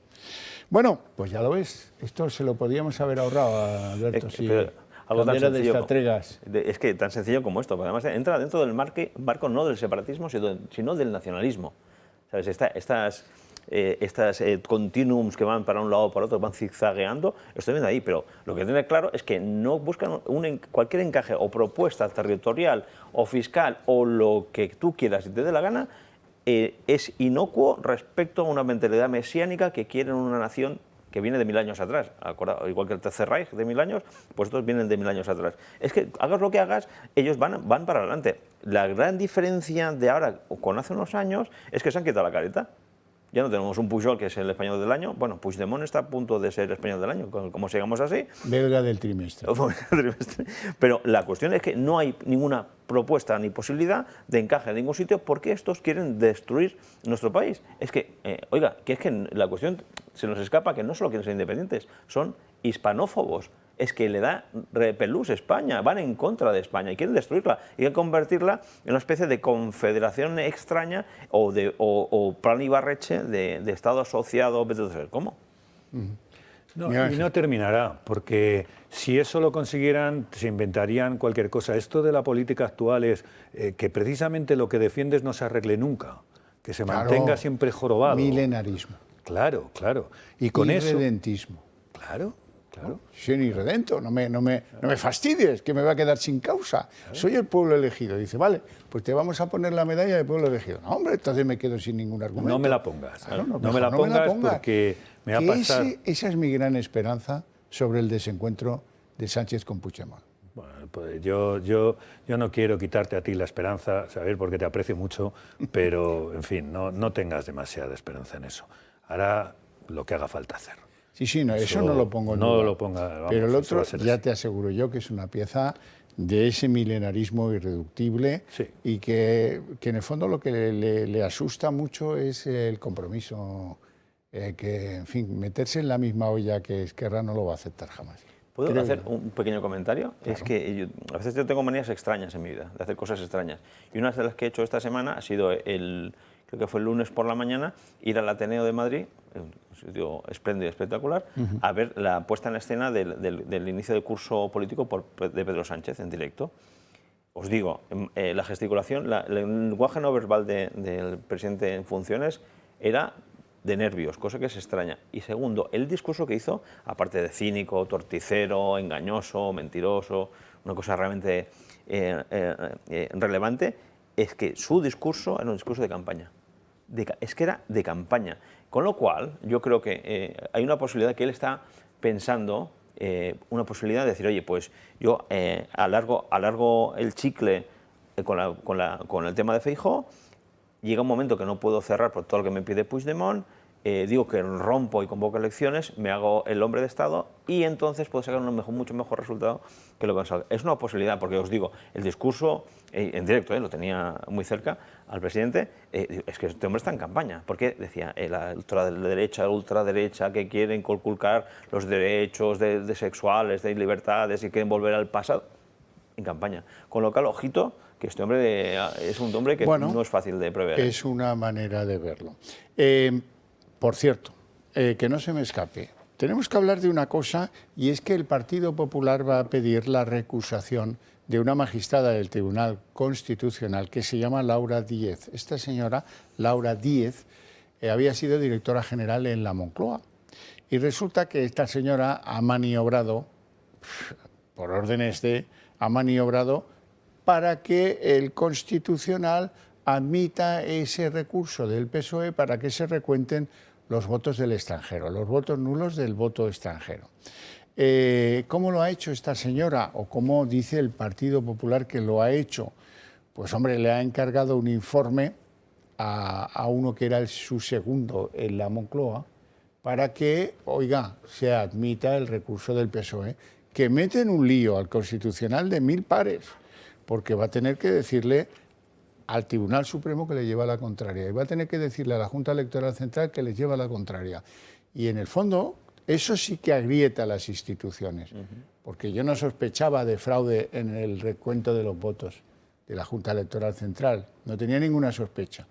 Bueno, pues ya lo ves. Esto se lo podíamos haber ahorrado, Alberto, si algo tan de sencillo, estrategas. es que tan sencillo como esto, además entra dentro del marco no del separatismo, sino del nacionalismo. ¿Sabes? Estas continuums que van para un lado o para otro, van zigzagueando, estoy viendo ahí, pero lo que tiene claro es que no buscan cualquier encaje o propuesta territorial o fiscal o lo que tú quieras y te dé la gana, es inocuo respecto a una mentalidad mesiánica que quieren una nación que viene de 1000 años atrás, igual que el Tercer Reich de 1000 años, pues estos vienen de 1000 años atrás. Es que hagas lo que hagas, ellos van para adelante. La gran diferencia de ahora con hace unos años es que se han quitado la careta. Ya no tenemos un Pujol, que es el español del año. Bueno, Puigdemont está a punto de ser español del año, como sigamos así. Belga del trimestre. Pero la cuestión es que no hay ninguna propuesta ni posibilidad de encaje en ningún sitio porque estos quieren destruir nuestro país. Es que, oiga, que es que la cuestión se nos escapa que no solo quieren ser independientes, son hispanófobos. Es que le da repelús a España, van en contra de España y quieren destruirla y quieren convertirla en una especie de confederación extraña o plan Ibarretxe de Estado asociado, ¿cómo? No, y no terminará, porque si eso lo consiguieran, se inventarían cualquier cosa. Esto de la política actual es que precisamente lo que defiendes no se arregle nunca, que se mantenga siempre jorobado. Milenarismo. Claro. Y con eso... Irredentismo. Claro. Soy un irredento, no me fastidies, que me va a quedar sin causa. Claro. Soy el pueblo elegido. Dice, vale, pues te vamos a poner la medalla de pueblo elegido. No, hombre, entonces me quedo sin ningún argumento. No me la pongas. Claro, no me la pongas porque me va a pasar... Esa es mi gran esperanza sobre el desencuentro de Sánchez con Puigdemont. Bueno, pues yo no quiero quitarte a ti la esperanza, ¿sabes? Porque te aprecio mucho, pero, en fin, no tengas demasiada esperanza en eso. Hará lo que haga falta hacer. Sí, no, eso no lo pongo en duda. No lo ponga, vamos, pero el otro, ya así. Te aseguro yo que es una pieza de ese milenarismo irreductible y que en el fondo lo que le asusta mucho es el compromiso, que, en fin, meterse en la misma olla que Esquerra no lo va a aceptar jamás. ¿Puedo hacer un pequeño comentario? Claro. Es que a veces yo tengo manías extrañas en mi vida, de hacer cosas extrañas. Y una de las que he hecho esta semana ha sido creo que fue el lunes por la mañana, ir al Ateneo de Madrid, un sitio espléndido y espectacular, a ver la puesta en escena del inicio del curso político de Pedro Sánchez en directo. Os digo, la gesticulación, el lenguaje no verbal del presidente en funciones era de nervios, cosa que es extraña. Y segundo, el discurso que hizo, aparte de cínico, torticero, engañoso, mentiroso, una cosa realmente relevante, es que su discurso era un discurso de campaña. Es que era de campaña. Con lo cual, yo creo que hay una posibilidad que él está pensando, una posibilidad de decir, oye, pues yo alargo el chicle con el tema de Feijóo, llega un momento que no puedo cerrar por todo lo que me pide Puigdemont, digo que rompo y convoco elecciones, me hago el hombre de Estado y entonces puedo sacar mucho mejor resultado que lo que salga. Es una posibilidad, porque os digo, el discurso en directo, lo tenía muy cerca al presidente, es que este hombre está en campaña, porque decía la ultraderecha que quieren conculcar los derechos de sexuales, de libertades y quieren volver al pasado, en campaña. Con lo cual, ojito, que este hombre es un hombre que no es fácil de prever. Es una manera de verlo. Por cierto, que no se me escape, tenemos que hablar de una cosa, y es que el Partido Popular va a pedir la recusación de una magistrada del Tribunal Constitucional que se llama Laura Díez. Esta señora, Laura Díez, había sido directora general en la Moncloa. Y resulta que esta señora ha maniobrado, por órdenes ha maniobrado para que el Constitucional admita ese recurso del PSOE para que se recuenten los votos del extranjero, los votos nulos del voto extranjero. ¿Cómo lo ha hecho esta señora o cómo dice el Partido Popular que lo ha hecho? Pues hombre, le ha encargado un informe a uno que era su segundo en la Moncloa para que, oiga, se admita el recurso del PSOE, que mete en un lío al Constitucional de 1000 pares, porque va a tener que decirle al Tribunal Supremo que le lleva la contraria y va a tener que decirle a la Junta Electoral Central que les lleva la contraria. Y en el fondo, eso sí que agrieta las instituciones, porque yo no sospechaba de fraude en el recuento de los votos de la Junta Electoral Central, no tenía ninguna sospecha.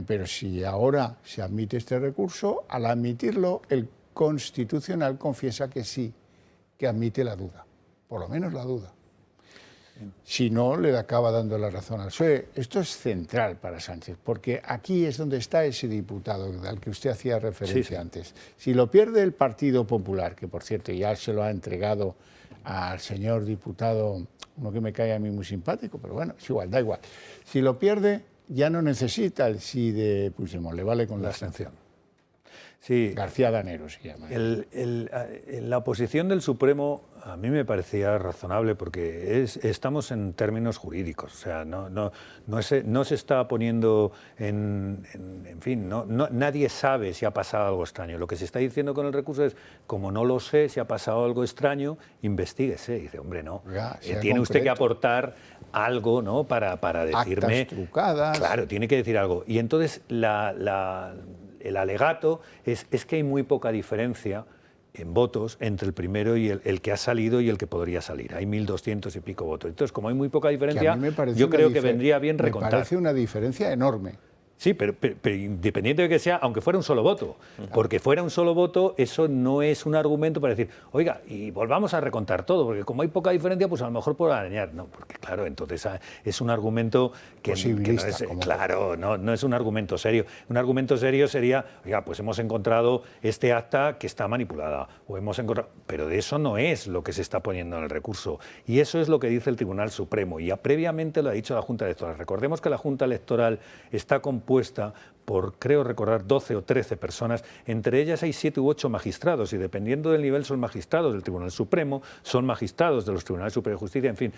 Pero si ahora se admite este recurso, al admitirlo, el Constitucional confiesa que sí, que admite la duda, por lo menos la duda. Si no, le acaba dando la razón al PSOE. Esto es central para Sánchez, porque aquí es donde está ese diputado al que usted hacía referencia antes. Si lo pierde el Partido Popular, que por cierto ya se lo ha entregado al señor diputado, uno que me cae a mí muy simpático, pero bueno, es igual, da igual. Si lo pierde, ya no necesita el sí de Puigdemont, le vale con la abstención. Sí. García Danero se llama. La posición del Supremo a mí me parecía razonable porque estamos en términos jurídicos, o sea, no se está poniendo en fin, nadie sabe si ha pasado algo extraño. Lo que se está diciendo con el recurso es, como no lo sé si ha pasado algo extraño, investíguese. Y dice, hombre, no, tiene usted que aportar algo, ¿no?, para decirme... Actas trucadas. Claro, tiene que decir algo. Y entonces el alegato es que hay muy poca diferencia en votos entre el primero y el que ha salido y el que podría salir. Hay 1.200 y pico votos. Entonces, como hay muy poca diferencia, yo creo que vendría bien recontar. Me parece una diferencia enorme. Sí, pero independiente de que sea, aunque fuera un solo voto, porque fuera un solo voto, eso no es un argumento para decir, oiga, y volvamos a recontar todo, porque como hay poca diferencia, pues a lo mejor puedo arañar. No, porque claro, entonces es un argumento que no es, claro, no es un argumento serio. Un argumento serio sería, oiga, pues hemos encontrado este acta que está manipulada, o hemos encontrado... Pero de eso no es lo que se está poniendo en el recurso. Y eso es lo que dice el Tribunal Supremo, y ya previamente lo ha dicho la Junta Electoral. Recordemos que la Junta Electoral está compuesta por, creo recordar, 12 o 13 personas, entre ellas hay 7 u 8 magistrados, y dependiendo del nivel son magistrados del Tribunal Supremo, son magistrados de los Tribunales Superiores de Justicia, en fin,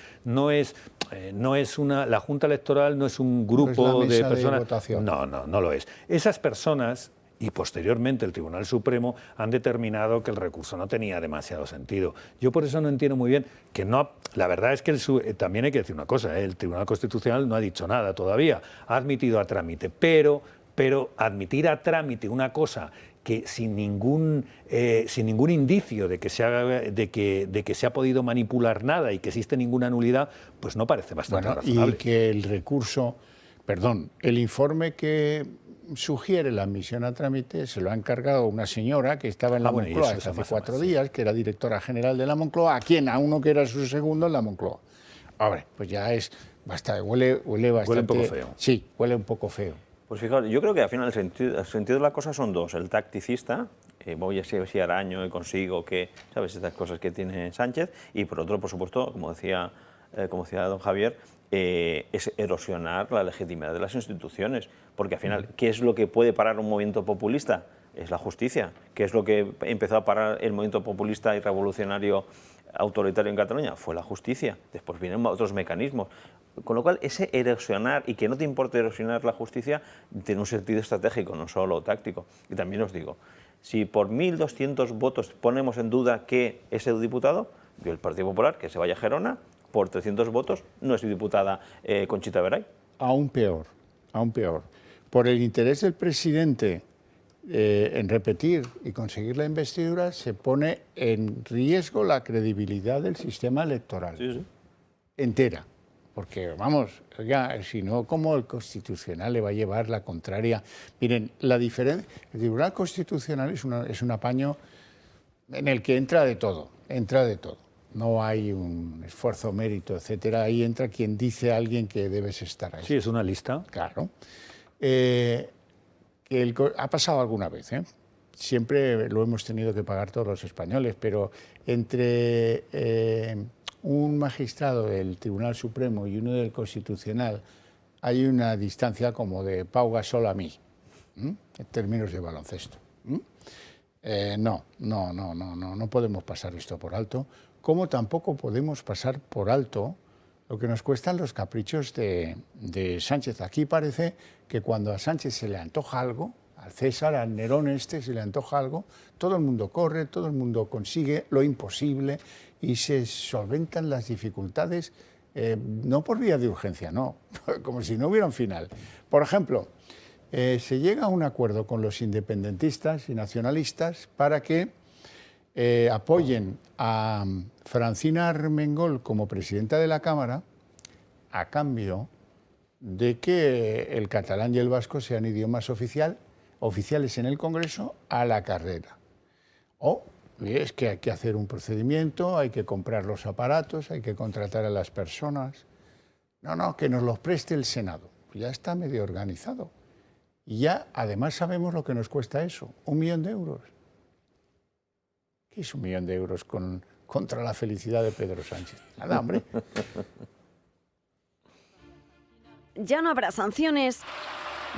la Junta Electoral no es un grupo de personas... No lo es. Esas personas... Y posteriormente el Tribunal Supremo han determinado que el recurso no tenía demasiado sentido. Yo por eso no entiendo muy bien que no... La verdad es que también hay que decir una cosa, el Tribunal Constitucional no ha dicho nada todavía, ha admitido a trámite, pero admitir a trámite una cosa que sin ningún indicio de que se ha podido manipular nada y que existe ninguna nulidad, pues no parece bastante razonable. Y que el recurso, el informe que sugiere la admisión a trámite se lo ha encargado una señora que estaba en la Moncloa hace 4 días, que era directora general de la Moncloa, a uno que era su segundo en la Moncloa. Hombre, pues ya es bastante, huele bastante... Huele un poco feo. Sí, huele un poco feo. Pues fijaos, yo creo que al final el sentido de la cosa son dos. El tacticista, voy a ver si araño y consigo que, ¿sabes?, estas cosas que tiene Sánchez, y por otro, por supuesto, como decía don Javier, es erosionar la legitimidad de las instituciones, porque al final, ¿qué es lo que puede parar un movimiento populista? Es la justicia. ¿Qué es lo que empezó a parar el movimiento populista y revolucionario autoritario en Cataluña? Fue la justicia. Después vienen otros mecanismos. Con lo cual, ese erosionar, y que no te importe erosionar la justicia, tiene un sentido estratégico, no solo táctico. Y también os digo, si por 1.200 votos ponemos en duda que es el diputado, yo el Partido Popular, que se vaya a Gerona, por 300 votos no es diputada Conchita Veray. Aún peor. Por el interés del presidente en repetir y conseguir la investidura, se pone en riesgo la credibilidad del sistema electoral. Sí. Entera. Porque, vamos, oiga, si no, ¿cómo el Constitucional le va a llevar la contraria? Miren, la diferencia... El Tribunal Constitucional es un apaño en el que entra de todo. No hay un esfuerzo, mérito, etcétera. Ahí entra quien dice a alguien que debes estar ahí. Sí, es una lista. Claro. Ha pasado alguna vez, ¿eh? Siempre lo hemos tenido que pagar todos los españoles, pero entre un magistrado del Tribunal Supremo y uno del Constitucional hay una distancia como de Pau Gasol a mí, en términos de baloncesto. No podemos pasar esto por alto, como tampoco podemos pasar por alto lo que nos cuestan los caprichos de Sánchez. Aquí parece que cuando a Sánchez se le antoja algo, al César, al Nerón se le antoja algo, todo el mundo corre, todo el mundo consigue lo imposible y se solventan las dificultades no por vía de urgencia, no, como si no hubiera un final. Por ejemplo, se llega a un acuerdo con los independentistas y nacionalistas para que apoyen a Francina Armengol como presidenta de la Cámara a cambio de que el catalán y el vasco sean idiomas oficiales en el Congreso a la carrera. O es que hay que hacer un procedimiento, hay que comprar los aparatos, hay que contratar a las personas. No, que nos los preste el Senado. Ya está medio organizado. Y ya, además, sabemos lo que nos cuesta eso, 1 millón de euros. ¿Qué es 1 millón de euros contra la felicidad de Pedro Sánchez? Nada, hombre. Ya no habrá sanciones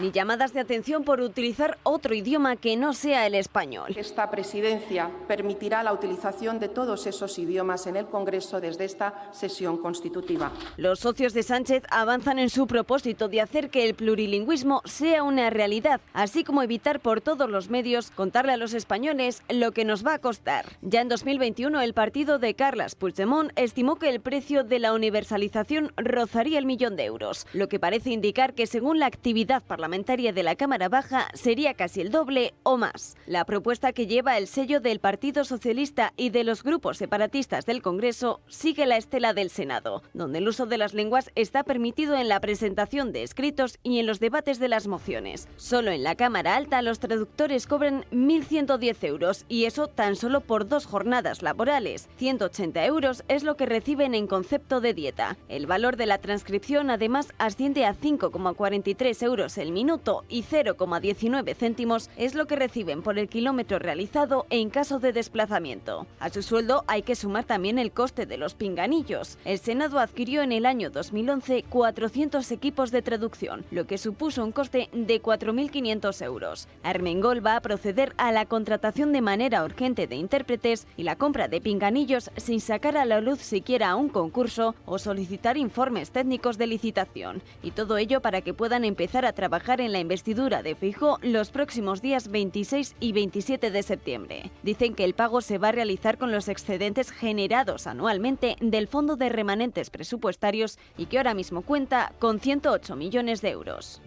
ni llamadas de atención por utilizar otro idioma que no sea el español. Esta presidencia permitirá la utilización de todos esos idiomas en el Congreso desde esta sesión constitutiva. Los socios de Sánchez avanzan en su propósito de hacer que el plurilingüismo sea una realidad, así como evitar por todos los medios contarle a los españoles lo que nos va a costar. Ya en 2021 el partido de Carles Puigdemont estimó que el precio de la universalización rozaría el 1 millón de euros, lo que parece indicar que según la actividad parlamentaria de la Cámara Baja sería casi el doble o más. La propuesta, que lleva el sello del Partido Socialista y de los grupos separatistas del Congreso, sigue la estela del Senado, donde el uso de las lenguas está permitido en la presentación de escritos y en los debates de las mociones. Solo en la Cámara Alta los traductores cobran 1.110 euros y eso tan solo por 2 jornadas laborales. 180 euros es lo que reciben en concepto de dieta. El valor de la transcripción además asciende a 5,43 euros el minuto y 0,19 céntimos es lo que reciben por el kilómetro realizado en caso de desplazamiento. A su sueldo hay que sumar también el coste de los pinganillos. El Senado adquirió en el año 2011 400 equipos de traducción, lo que supuso un coste de 4.500 euros. Armengol va a proceder a la contratación de manera urgente de intérpretes y la compra de pinganillos sin sacar a la luz siquiera un concurso o solicitar informes técnicos de licitación. Y todo ello para que puedan empezar a trabajar en la investidura de Feijóo los próximos días 26 y 27 de septiembre. Dicen que el pago se va a realizar con los excedentes generados anualmente del Fondo de Remanentes Presupuestarios y que ahora mismo cuenta con 108 millones de euros.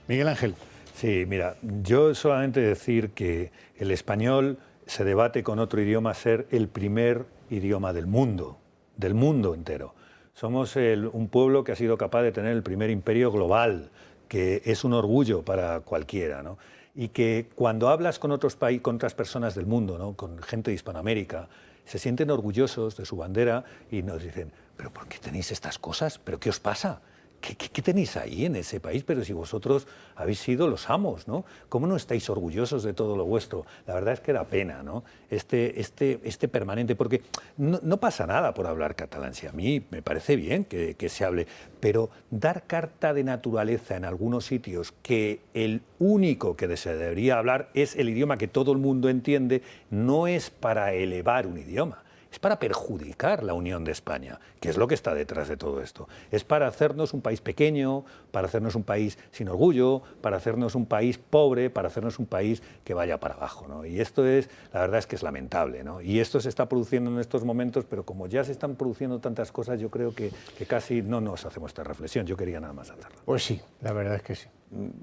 Miguel Ángel. Sí, mira, yo solamente decir que el español se debate con otro idioma ser el primer idioma del mundo entero. Somos un pueblo que ha sido capaz de tener el primer imperio global, que es un orgullo para cualquiera, ¿no? Y que cuando hablas con otros países, con otras personas del mundo, ¿no? Con gente de Hispanoamérica, se sienten orgullosos de su bandera y nos dicen, ¿pero por qué tenéis estas cosas? ¿Pero qué os pasa? ¿Qué tenéis ahí en ese país? Pero si vosotros habéis sido los amos, ¿no? ¿Cómo no estáis orgullosos de todo lo vuestro? La verdad es que da pena, ¿no? Este permanente, porque no pasa nada por hablar catalán. Si a mí me parece bien que se hable, pero dar carta de naturaleza en algunos sitios que el único que se debería hablar es el idioma que todo el mundo entiende, no es para elevar un idioma. Es para perjudicar la unión de España, que es lo que está detrás de todo esto. Es para hacernos un país pequeño, para hacernos un país sin orgullo, para hacernos un país pobre, para hacernos un país que vaya para abajo, ¿no? Y esto la verdad es que es lamentable, ¿no? Y esto se está produciendo en estos momentos, pero como ya se están produciendo tantas cosas, yo creo que casi no nos hacemos esta reflexión. Yo quería nada más hacerla. Pues sí, la verdad es que sí.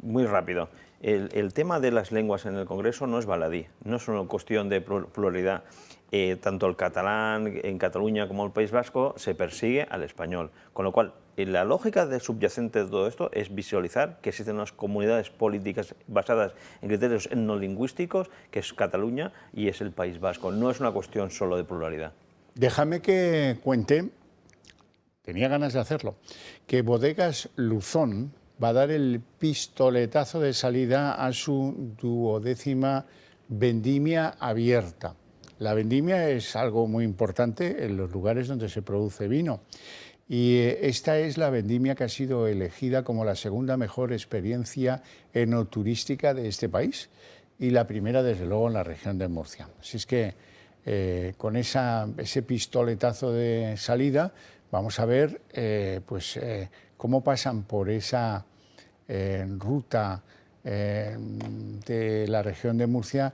Muy rápido. El tema de las lenguas en el Congreso no es baladí, no es una cuestión de pluralidad. Tanto el catalán en Cataluña como el País Vasco se persigue al español, con lo cual la lógica subyacente de todo esto es visualizar que existen unas comunidades políticas basadas en criterios etnolingüísticos, que es Cataluña y es el País Vasco, no es una cuestión solo de pluralidad. Déjame que cuente, tenía ganas de hacerlo, que Bodegas Luzón va a dar el pistoletazo de salida a su 12ª vendimia abierta. La vendimia es algo muy importante en los lugares donde se produce vino y esta es la vendimia que ha sido elegida como la segunda mejor experiencia enoturística de este país y la primera, desde luego, en la región de Murcia. Así es que con ese pistoletazo de salida vamos a ver cómo pasan por esa ruta de la región de Murcia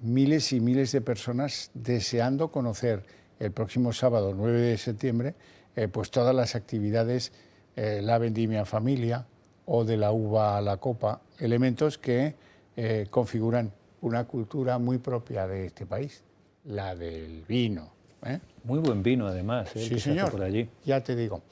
miles y miles de personas deseando conocer el próximo sábado 9 de septiembre pues todas las actividades, la vendimia familia o de la uva a la copa, elementos que configuran una cultura muy propia de este país, la del vino. Muy buen vino, además. Sí, que señor, por allí. ya te digo.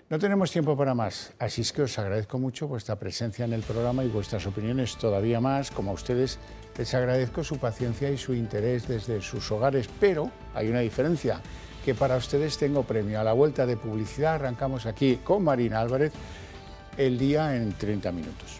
No tenemos tiempo para más, así es que os agradezco mucho vuestra presencia en el programa y vuestras opiniones todavía más. Como a ustedes, les agradezco su paciencia y su interés desde sus hogares, pero hay una diferencia, que para ustedes tengo premio. A la vuelta de publicidad arrancamos aquí con Marina Álvarez, el día en 30 minutos.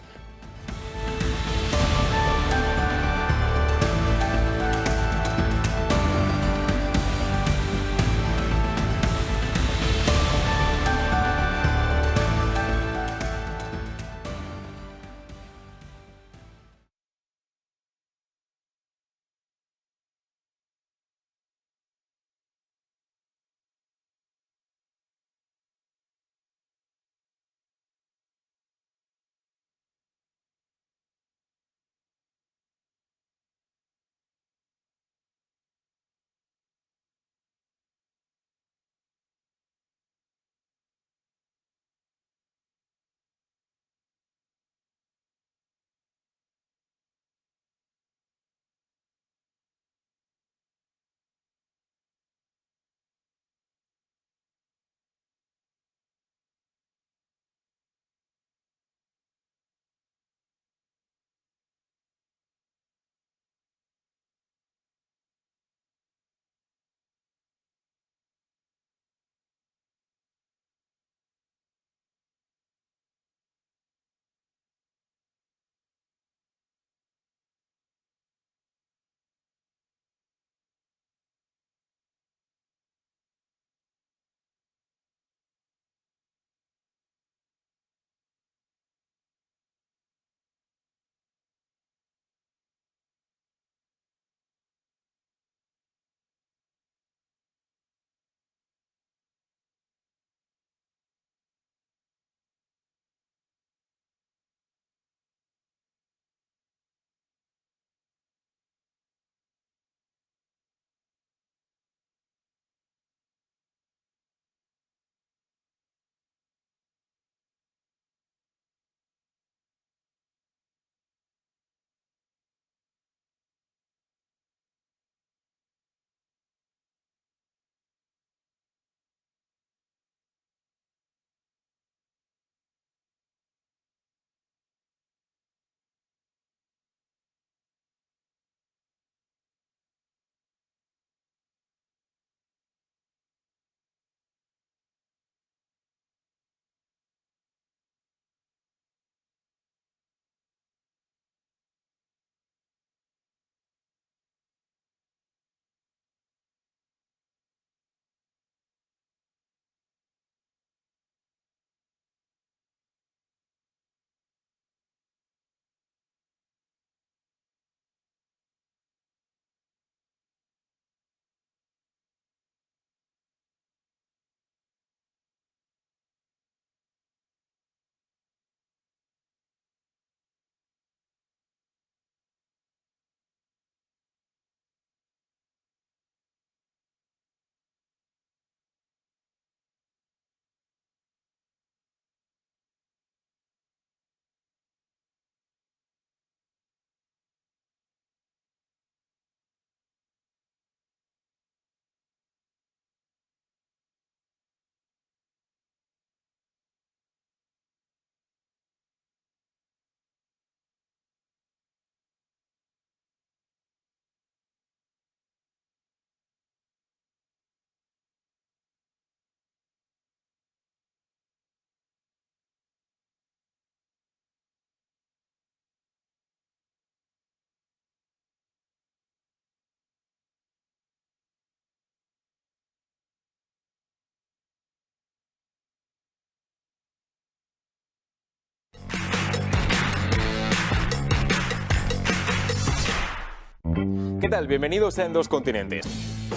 ¿Qué tal? Bienvenidos a En Dos Continentes.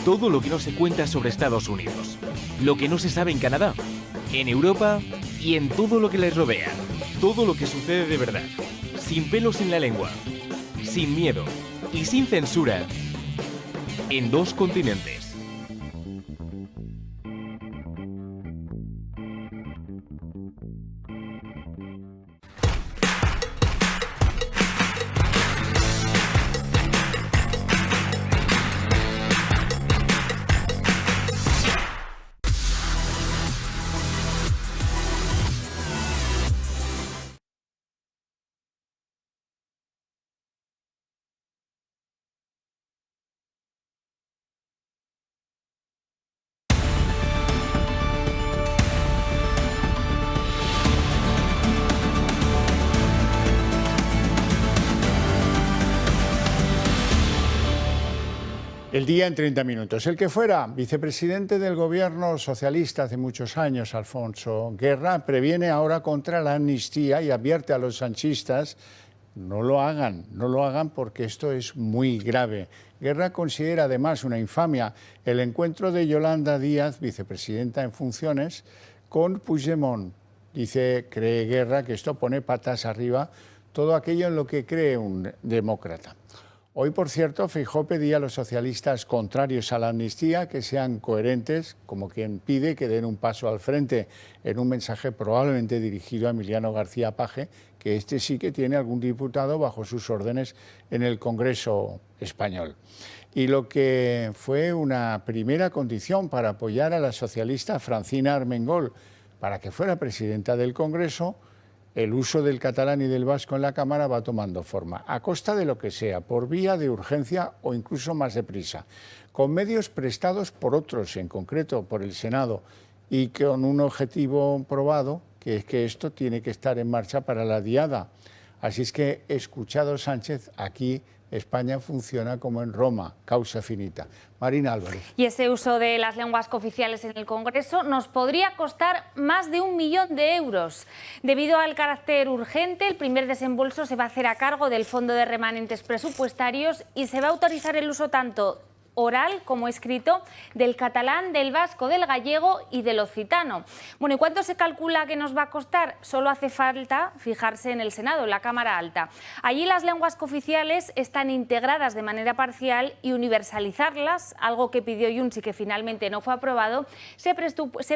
Todo lo que no se cuenta sobre Estados Unidos, lo que no se sabe en Canadá, en Europa y en todo lo que les rodea. Todo lo que sucede de verdad, sin pelos en la lengua, sin miedo y sin censura. En Dos Continentes. El día en 30 minutos. El que fuera vicepresidente del gobierno socialista hace muchos años, Alfonso Guerra, previene ahora contra la amnistía y advierte a los sanchistas: no lo hagan porque esto es muy grave. Guerra considera además una infamia el encuentro de Yolanda Díaz, vicepresidenta en funciones, con Puigdemont. Cree Guerra que esto pone patas arriba todo aquello en lo que cree un demócrata. Hoy, por cierto, Feijóo pedía a los socialistas contrarios a la amnistía que sean coherentes, como quien pide que den un paso al frente, en un mensaje probablemente dirigido a Emiliano García Paje, que este sí que tiene algún diputado bajo sus órdenes en el Congreso español. Y lo que fue una primera condición para apoyar a la socialista Francina Armengol para que fuera presidenta del Congreso, el uso del catalán y del vasco en la Cámara va tomando forma, a costa de lo que sea, por vía de urgencia o incluso más deprisa, con medios prestados por otros, en concreto por el Senado, y con un objetivo probado, que es que esto tiene que estar en marcha para la diada. Así es que, escuchado Sánchez, aquí España funciona como en Roma, causa finita. Marina Álvarez. Y ese uso de las lenguas cooficiales en el Congreso nos podría costar más de 1 millón de euros. Debido al carácter urgente, el primer desembolso se va a hacer a cargo del Fondo de Remanentes Presupuestarios y se va a autorizar el uso tanto oral como escrito del catalán, del vasco, del gallego y del occitano. Bueno, ¿y cuánto se calcula que nos va a costar? Solo hace falta fijarse en el Senado, en la Cámara Alta. Allí las lenguas cooficiales están integradas de manera parcial y universalizarlas, algo que pidió Junts y que finalmente no fue aprobado, se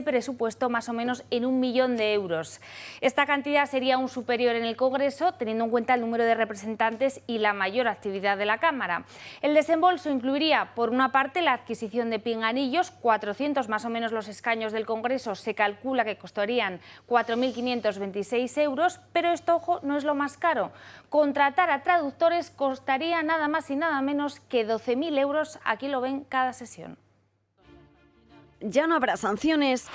presupuestó más o menos en 1 millón de euros. Esta cantidad sería aún superior en el Congreso, teniendo en cuenta el número de representantes y la mayor actividad de la Cámara. El desembolso incluiría, por una parte, la adquisición de pinganillos, 400 más o menos los escaños del Congreso, se calcula que costarían 4.526 euros, pero esto, ojo, no es lo más caro. Contratar a traductores costaría nada más y nada menos que 12.000 euros, aquí lo ven cada sesión. Ya no habrá sanciones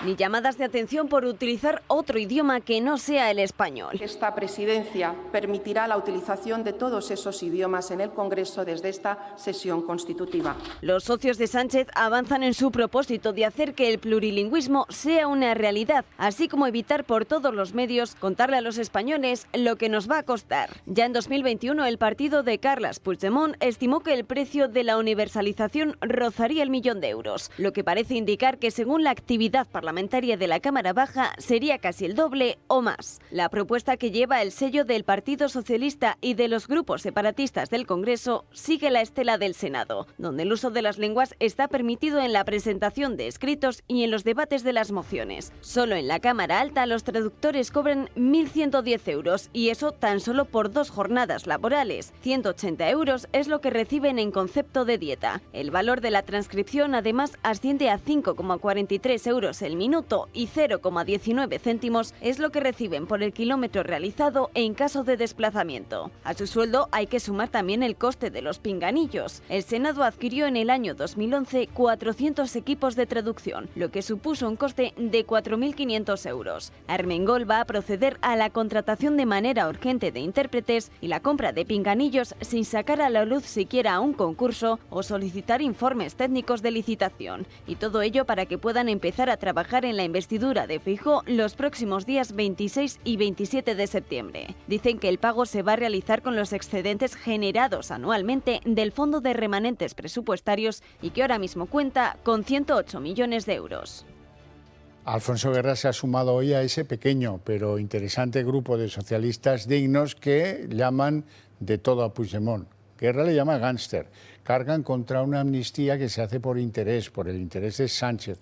ni llamadas de atención por utilizar otro idioma que no sea el español. Esta presidencia permitirá la utilización de todos esos idiomas en el Congreso desde esta sesión constitutiva. Los socios de Sánchez avanzan en su propósito de hacer que el plurilingüismo sea una realidad, así como evitar por todos los medios contarle a los españoles lo que nos va a costar. Ya en 2021 el partido de Carles Puigdemont estimó que el precio de la universalización rozaría el 1 millón de euros, lo que parece indicar que según la actividad parlamentaria de la Cámara Baja sería casi el doble o más. La propuesta, que lleva el sello del Partido Socialista y de los grupos separatistas del Congreso, sigue la estela del Senado, donde el uso de las lenguas está permitido en la presentación de escritos y en los debates de las mociones. Solo en la Cámara Alta los traductores cobran 1.110 euros y eso tan solo por 2 jornadas laborales. 180 euros es lo que reciben en concepto de dieta. El valor de la transcripción además asciende a 5,43 euros el minuto y 0,19 céntimos es lo que reciben por el kilómetro realizado en caso de desplazamiento. A su sueldo hay que sumar también el coste de los pinganillos. El Senado adquirió en el año 2011 400 equipos de traducción, lo que supuso un coste de 4.500 euros. Armengol va a proceder a la contratación de manera urgente de intérpretes y la compra de pinganillos sin sacar a la luz siquiera un concurso o solicitar informes técnicos de licitación. Y todo ello para que puedan empezar a trabajar en la investidura de Feijóo los próximos días 26 y 27 de septiembre. Dicen que el pago se va a realizar con los excedentes generados anualmente del Fondo de Remanentes Presupuestarios y que ahora mismo cuenta con 108 millones de euros. Alfonso Guerra se ha sumado hoy a ese pequeño pero interesante grupo de socialistas dignos que llaman de todo a Puigdemont. Guerra le llama gánster. Cargan contra una amnistía que se hace por el interés de Sánchez.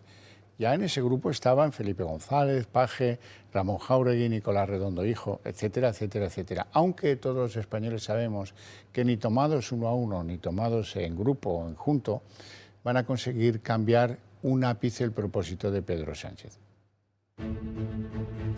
Ya en ese grupo estaban Felipe González, Paje, Ramón Jáuregui, Nicolás Redondo Hijo, etcétera, etcétera, etcétera. Aunque todos los españoles sabemos que ni tomados uno a uno, ni tomados en grupo o en junto, van a conseguir cambiar un ápice el propósito de Pedro Sánchez.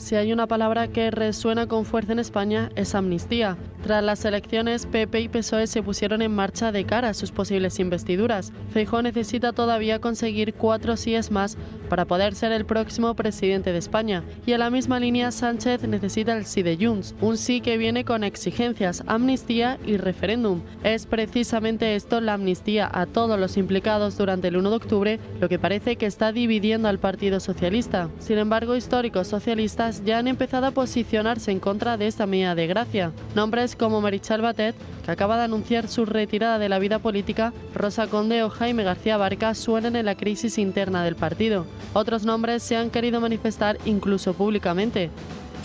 si hay una palabra que resuena con fuerza en España es amnistía. Tras las elecciones, PP y PSOE se pusieron en marcha de cara a sus posibles investiduras. Feijóo necesita todavía conseguir 4 síes más para poder ser el próximo presidente de España. Y en la misma línea, Sánchez necesita el sí de Junts, un sí que viene con exigencias, amnistía y referéndum. Es precisamente esto, la amnistía a todos los implicados durante el 1 de octubre, lo que parece que está dividiendo al Partido Socialista. Sin embargo, históricos socialistas ya han empezado a posicionarse en contra de esta medida de gracia. Nombres como Meritxell Batet, que acaba de anunciar su retirada de la vida política, Rosa Conde o Jaime García Barca suenan en la crisis interna del partido. Otros nombres se han querido manifestar incluso públicamente.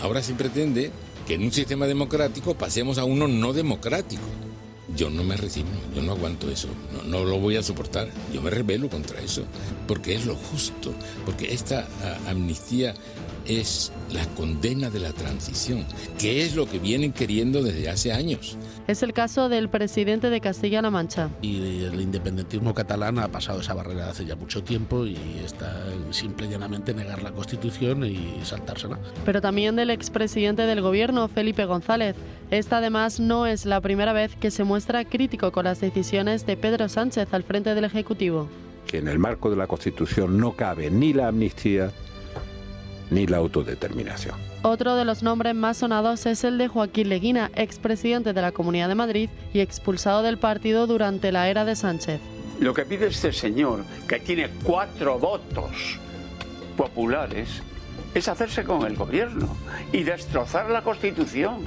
Ahora se pretende que en un sistema democrático pasemos a uno no democrático. Yo no me resigno, yo no aguanto eso, no lo voy a soportar, yo me rebelo contra eso, porque es lo justo, porque esta amnistía es la condena de la transición, que es lo que vienen queriendo desde hace años. Es el caso del presidente de Castilla-La Mancha. Y el independentismo catalán ha pasado esa barrera hace ya mucho tiempo y está simple y llanamente negar la Constitución y saltársela. Pero también del expresidente del Gobierno, Felipe González. Esta además no es la primera vez que se muestra crítico con las decisiones de Pedro Sánchez al frente del Ejecutivo. Que en el marco de la Constitución no cabe ni la amnistía ni la autodeterminación. Otro de los nombres más sonados es el de Joaquín Leguina, expresidente de la Comunidad de Madrid y expulsado del partido durante la era de Sánchez. Lo que pide este señor, que tiene 4 votos populares, es hacerse con el gobierno y destrozar la Constitución.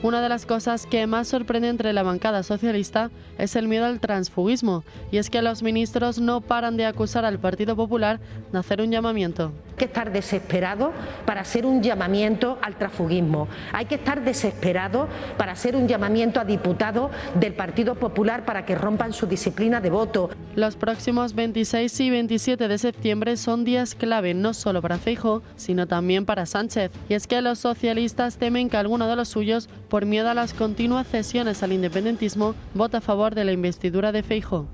Una de las cosas que más sorprende entre la bancada socialista es el miedo al transfugismo, y es que los ministros no paran de acusar al Partido Popular de hacer un llamamiento. Hay que estar desesperado para hacer un llamamiento al transfugismo. Hay que estar desesperado para hacer un llamamiento a diputados del Partido Popular para que rompan su disciplina de voto. Los próximos 26 y 27 de septiembre son días clave no solo para Feijóo, sino también para Sánchez. Y es que los socialistas temen que alguno de los suyos, por miedo a las continuas cesiones al independentismo, vote a favor de la investidura de Feijóo.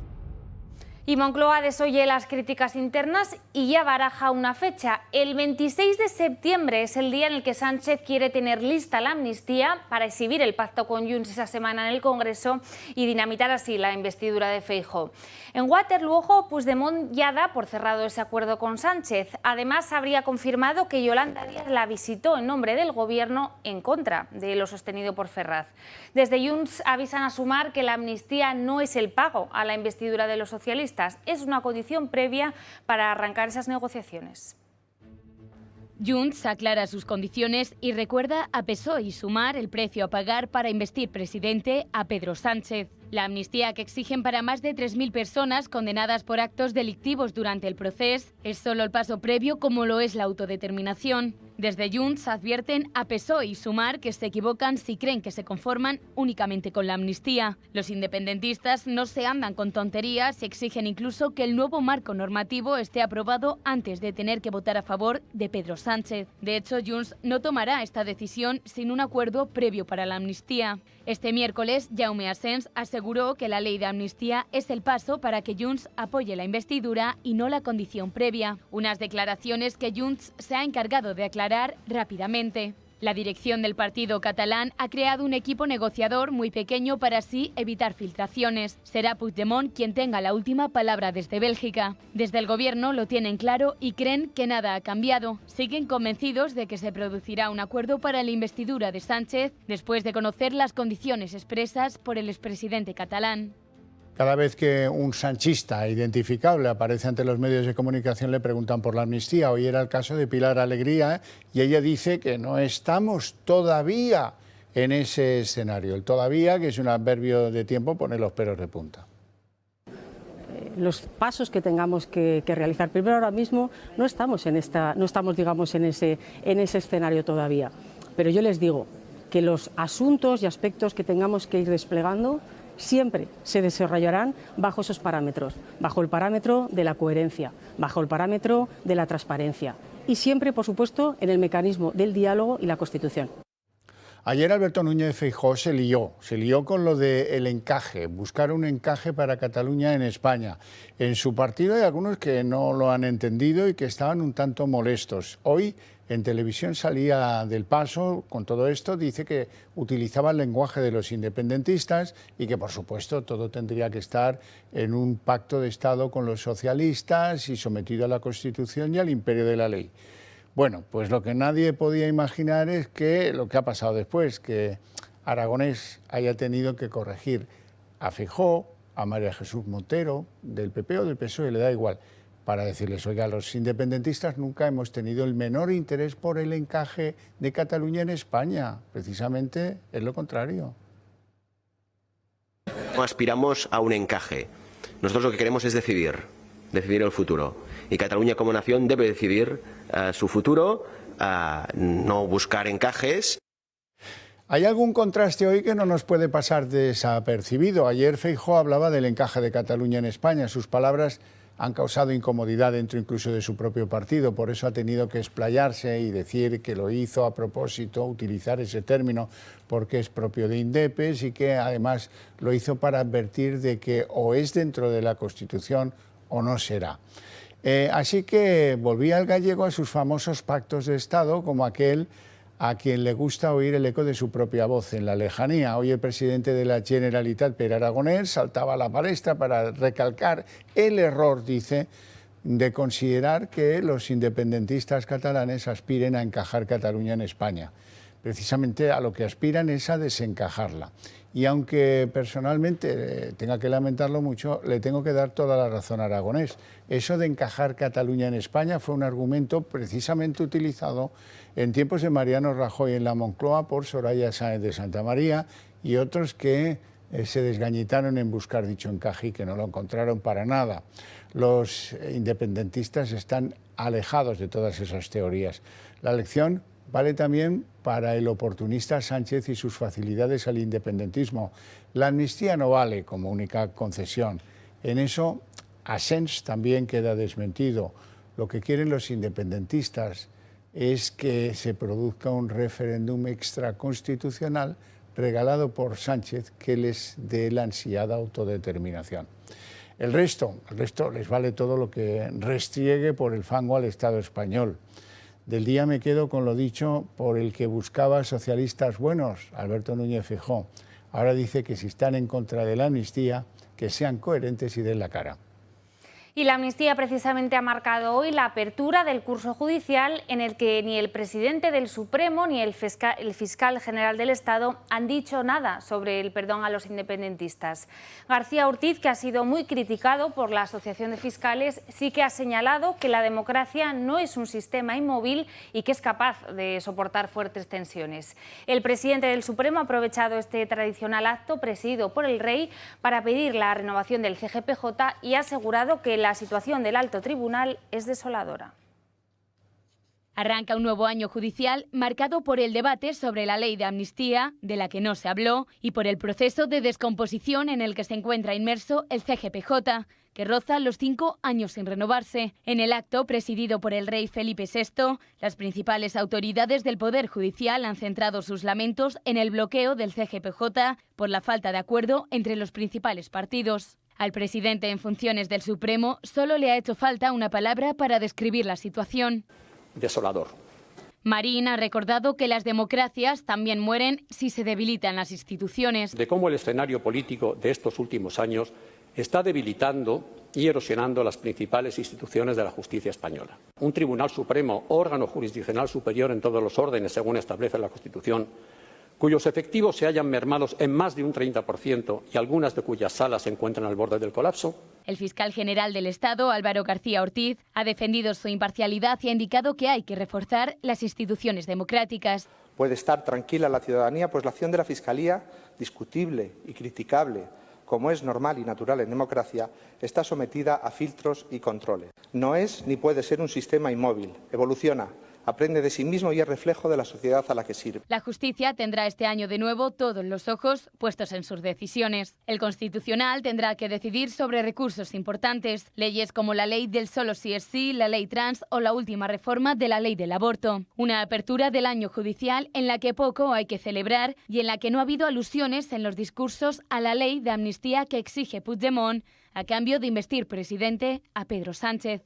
Y Moncloa desoye las críticas internas y ya baraja una fecha. El 26 de septiembre es el día en el que Sánchez quiere tener lista la amnistía para exhibir el pacto con Junts esa semana en el Congreso y dinamitar así la investidura de Feijóo. En Waterloo, ojo, Puigdemont ya da por cerrado ese acuerdo con Sánchez. Además, habría confirmado que Yolanda Díaz la visitó en nombre del Gobierno en contra de lo sostenido por Ferraz. Desde Junts avisan a Sumar que la amnistía no es el pago a la investidura de los socialistas, es una condición previa para arrancar esas negociaciones. Junts aclara sus condiciones y recuerda a PSOE y Sumar el precio a pagar para investir presidente a Pedro Sánchez. La amnistía que exigen para más de 3.000 personas condenadas por actos delictivos durante el proceso es solo el paso previo, como lo es la autodeterminación. Desde Junts advierten a PSOE y Sumar que se equivocan si creen que se conforman únicamente con la amnistía. Los independentistas no se andan con tonterías y exigen incluso que el nuevo marco normativo esté aprobado antes de tener que votar a favor de Pedro Sánchez. De hecho, Junts no tomará esta decisión sin un acuerdo previo para la amnistía. Este miércoles, Jaume Asens aseguró que la ley de amnistía es el paso para que Junts apoye la investidura y no la condición previa. Unas declaraciones que Junts se ha encargado de aclarar rápidamente. La dirección del partido catalán ha creado un equipo negociador muy pequeño para así evitar filtraciones. Será Puigdemont quien tenga la última palabra desde Bélgica. Desde el gobierno lo tienen claro y creen que nada ha cambiado. Siguen convencidos de que se producirá un acuerdo para la investidura de Sánchez después de conocer las condiciones expresas por el expresidente catalán. Cada vez que un sanchista identificable aparece ante los medios de comunicación le preguntan por la amnistía. Hoy era el caso de Pilar Alegría y ella dice que no estamos todavía en ese escenario. El todavía, que es un adverbio de tiempo, pone los pelos de punta. Los pasos que tengamos que realizar. Primero, ahora mismo no estamos digamos, en ese escenario todavía. Pero yo les digo que los asuntos y aspectos que tengamos que ir desplegando siempre se desarrollarán bajo esos parámetros, bajo el parámetro de la coherencia, bajo el parámetro de la transparencia y siempre, por supuesto, en el mecanismo del diálogo y la Constitución. Ayer Alberto Núñez Feijóo se lió con lo del encaje, buscar un encaje para Cataluña en España. En su partido hay algunos que no lo han entendido y que estaban un tanto molestos. Hoy En televisión salía del paso con todo esto, dice que utilizaba el lenguaje de los independentistas y que, por supuesto, todo tendría que estar en un pacto de Estado con los socialistas y sometido a la Constitución y al imperio de la ley. Bueno, pues lo que nadie podía imaginar es que lo que ha pasado después, que Aragonés haya tenido que corregir a Feijóo, a María Jesús Montero, del PP o del PSOE, le da igual, para decirles, oiga, los independentistas nunca hemos tenido el menor interés por el encaje de Cataluña en España. Precisamente es lo contrario. No aspiramos a un encaje. Nosotros lo que queremos es decidir el futuro. Y Cataluña como nación debe decidir su futuro, no buscar encajes. Hay algún contraste hoy que no nos puede pasar desapercibido. Ayer Feijóo hablaba del encaje de Cataluña en España. Sus palabras han causado incomodidad dentro incluso de su propio partido, por eso ha tenido que explayarse y decir que lo hizo a propósito, utilizar ese término porque es propio de Indepes y que además lo hizo para advertir de que o es dentro de la Constitución o no será. Así que volvía el gallego a sus famosos pactos de Estado, como aquel a quien le gusta oír el eco de su propia voz en la lejanía. Hoy el presidente de la Generalitat, Pere Aragonès, saltaba a la palestra para recalcar el error, dice, de considerar que los independentistas catalanes aspiren a encajar Cataluña en España. Precisamente a lo que aspiran es a desencajarla. Y aunque personalmente tenga que lamentarlo mucho, le tengo que dar toda la razón a Aragonés. Eso de encajar Cataluña en España fue un argumento precisamente utilizado en tiempos de Mariano Rajoy en la Moncloa por Soraya Sáenz de Santamaría y otros que se desgañitaron en buscar dicho encaje y que no lo encontraron para nada. Los independentistas están alejados de todas esas teorías. La lección vale también para el oportunista Sánchez y sus facilidades al independentismo. La amnistía no vale como única concesión. En eso, Asens también queda desmentido. Lo que quieren los independentistas es que se produzca un referéndum extraconstitucional regalado por Sánchez que les dé la ansiada autodeterminación. El resto les vale todo lo que restriegue por el fango al Estado español. Del día me quedo con lo dicho por el que buscaba socialistas buenos, Alberto Núñez Feijóo. Ahora dice que si están en contra de la amnistía, que sean coherentes y den la cara. Y la amnistía precisamente ha marcado hoy la apertura del curso judicial en el que ni el presidente del Supremo ni el fiscal general del Estado han dicho nada sobre el perdón a los independentistas. García Ortiz, que ha sido muy criticado por la Asociación de Fiscales, sí que ha señalado que la democracia no es un sistema inmóvil y que es capaz de soportar fuertes tensiones. El presidente del Supremo ha aprovechado este tradicional acto presidido por el rey para pedir la renovación del CGPJ y ha asegurado que la situación del alto tribunal es desoladora. Arranca un nuevo año judicial marcado por el debate sobre la ley de amnistía, de la que no se habló, y por el proceso de descomposición en el que se encuentra inmerso el CGPJ, que roza los 5 años sin renovarse. En el acto, presidido por el rey Felipe VI, las principales autoridades del Poder Judicial han centrado sus lamentos en el bloqueo del CGPJ por la falta de acuerdo entre los principales partidos. Al presidente en funciones del Supremo solo le ha hecho falta una palabra para describir la situación. Desolador. Marín ha recordado que las democracias también mueren si se debilitan las instituciones. De cómo el escenario político de estos últimos años está debilitando y erosionando las principales instituciones de la justicia española. Un Tribunal Supremo, órgano jurisdiccional superior en todos los órdenes, según establece la Constitución, cuyos efectivos se hayan mermados en más de un 30% y algunas de cuyas salas se encuentran al borde del colapso. El fiscal general del Estado, Álvaro García Ortiz, ha defendido su imparcialidad y ha indicado que hay que reforzar las instituciones democráticas. Puede estar tranquila la ciudadanía, pues la acción de la Fiscalía, discutible y criticable, como es normal y natural en democracia, está sometida a filtros y controles. No es ni puede ser un sistema inmóvil, evoluciona, aprende de sí mismo y es reflejo de la sociedad a la que sirve. La justicia tendrá este año de nuevo todos los ojos puestos en sus decisiones. El Constitucional tendrá que decidir sobre recursos importantes, leyes como la ley del solo sí es sí, la ley trans o la última reforma de la ley del aborto. Una apertura del año judicial en la que poco hay que celebrar y en la que no ha habido alusiones en los discursos a la ley de amnistía que exige Puigdemont a cambio de investir presidente a Pedro Sánchez.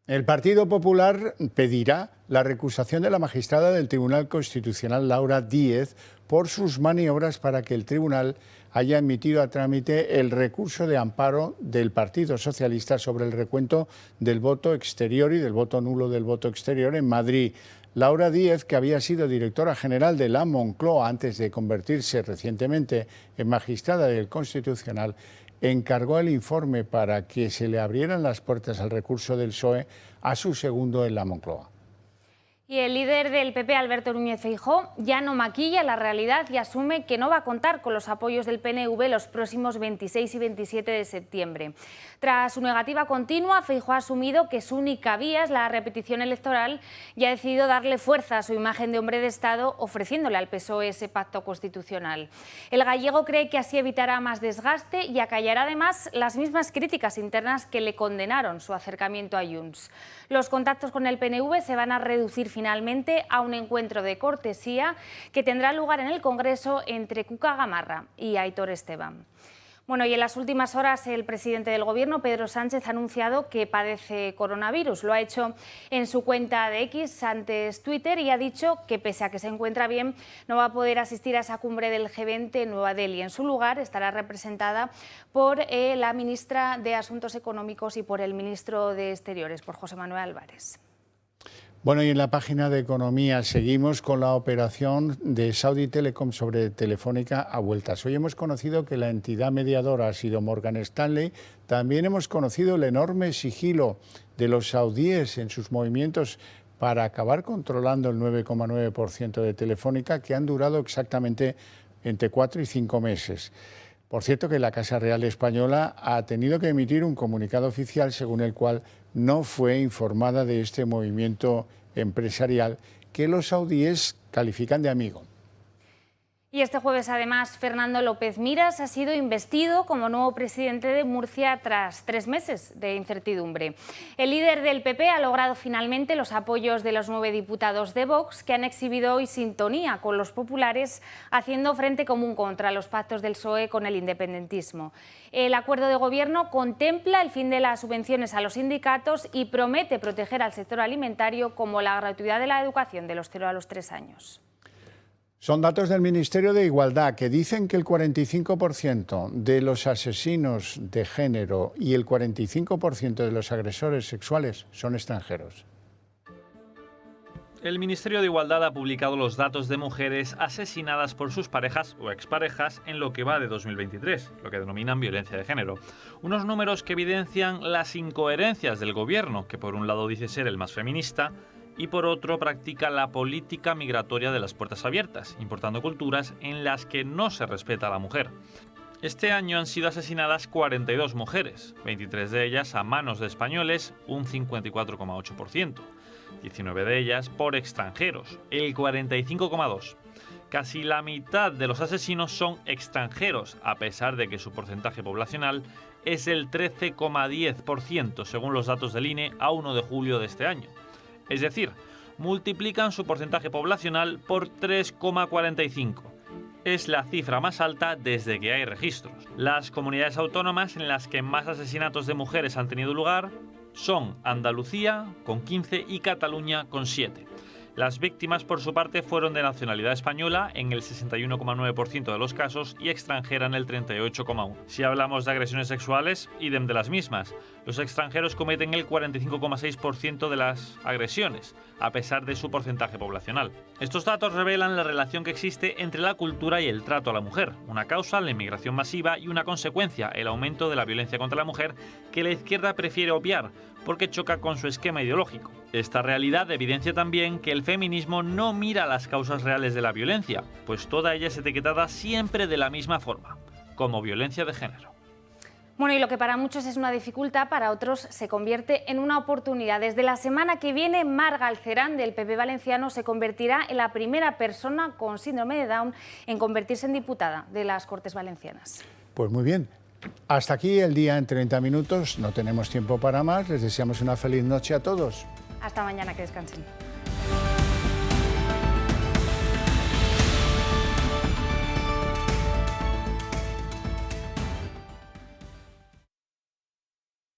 El Partido Popular pedirá la recusación de la magistrada del Tribunal Constitucional, Laura Díez, por sus maniobras para que el tribunal haya emitido a trámite el recurso de amparo del Partido Socialista sobre el recuento del voto exterior y del voto nulo del voto exterior en Madrid. Laura Díez, que había sido directora general de la Moncloa antes de convertirse recientemente en magistrada del Constitucional, encargó el informe para que se le abrieran las puertas al recurso del PSOE a su segundo en la Moncloa. Y el líder del PP, Alberto Núñez Feijóo, ya no maquilla la realidad y asume que no va a contar con los apoyos del PNV los próximos 26 y 27 de septiembre. Tras su negativa continua, Feijóo ha asumido que su única vía es la repetición electoral y ha decidido darle fuerza a su imagen de hombre de Estado, ofreciéndole al PSOE ese pacto constitucional. El gallego cree que así evitará más desgaste y acallará además las mismas críticas internas que le condenaron su acercamiento a Junts. Los contactos con el PNV se van a reducir finalmente a un encuentro de cortesía que tendrá lugar en el Congreso entre Cuca Gamarra y Aitor Esteban. Bueno, y en las últimas horas el presidente del Gobierno, Pedro Sánchez, ha anunciado que padece coronavirus. Lo ha hecho en su cuenta de X, antes Twitter, y ha dicho que pese a que se encuentra bien, no va a poder asistir a esa cumbre del G20 en Nueva Delhi. En su lugar estará representada por la ministra de Asuntos Económicos y por el ministro de Exteriores, por José Manuel Álvarez. Bueno, y en la página de Economía seguimos con la operación de Saudi Telecom sobre Telefónica a vueltas. Hoy hemos conocido que la entidad mediadora ha sido Morgan Stanley. También hemos conocido el enorme sigilo de los saudíes en sus movimientos para acabar controlando el 9,9% de Telefónica, que han durado exactamente entre 4 y 5 meses. Por cierto, que la Casa Real Española ha tenido que emitir un comunicado oficial según el cual no fue informada de este movimiento empresarial que los saudíes califican de amigo. Y este jueves, además, Fernando López Miras ha sido investido como nuevo presidente de Murcia tras 3 meses de incertidumbre. El líder del PP ha logrado finalmente los apoyos de los 9 diputados de Vox, que han exhibido hoy sintonía con los populares, haciendo frente común contra los pactos del PSOE con el independentismo. El acuerdo de gobierno contempla el fin de las subvenciones a los sindicatos y promete proteger al sector alimentario, como la gratuidad de la educación de los 0 a los 3 años. Son datos del Ministerio de Igualdad que dicen que el 45% de los asesinos de género y el 45% de los agresores sexuales son extranjeros. El Ministerio de Igualdad ha publicado los datos de mujeres asesinadas por sus parejas o exparejas en lo que va de 2023, lo que denominan violencia de género. Unos números que evidencian las incoherencias del gobierno, que por un lado dice ser el más feminista, y por otro practica la política migratoria de las puertas abiertas, importando culturas en las que no se respeta a la mujer. Este año han sido asesinadas 42 mujeres, 23 de ellas a manos de españoles, un 54,8%, 19 de ellas por extranjeros, el 45,2%. Casi la mitad de los asesinos son extranjeros, a pesar de que su porcentaje poblacional es el 13,10%, según los datos del INE a 1 de julio de este año. Es decir, multiplican su porcentaje poblacional por 3,45. Es la cifra más alta desde que hay registros. Las comunidades autónomas en las que más asesinatos de mujeres han tenido lugar son Andalucía, con 15, y Cataluña, con 7. Las víctimas, por su parte, fueron de nacionalidad española en el 61,9% de los casos y extranjera en el 38,1%. Si hablamos de agresiones sexuales, idem de las mismas. Los extranjeros cometen el 45,6% de las agresiones, a pesar de su porcentaje poblacional. Estos datos revelan la relación que existe entre la cultura y el trato a la mujer, una causa, la inmigración masiva, y una consecuencia, el aumento de la violencia contra la mujer, que la izquierda prefiere obviar, porque choca con su esquema ideológico. Esta realidad evidencia también que el feminismo no mira las causas reales de la violencia, pues toda ella es etiquetada siempre de la misma forma, como violencia de género. Bueno, y lo que para muchos es una dificultad, para otros se convierte en una oportunidad. Desde la semana que viene, Mar Galcerán, del PP valenciano, se convertirá en la primera persona con síndrome de Down en convertirse en diputada de las Cortes Valencianas. Pues muy bien. Hasta aquí el día en 30 minutos. No tenemos tiempo para más. Les deseamos una feliz noche a todos. Hasta mañana, que descansen.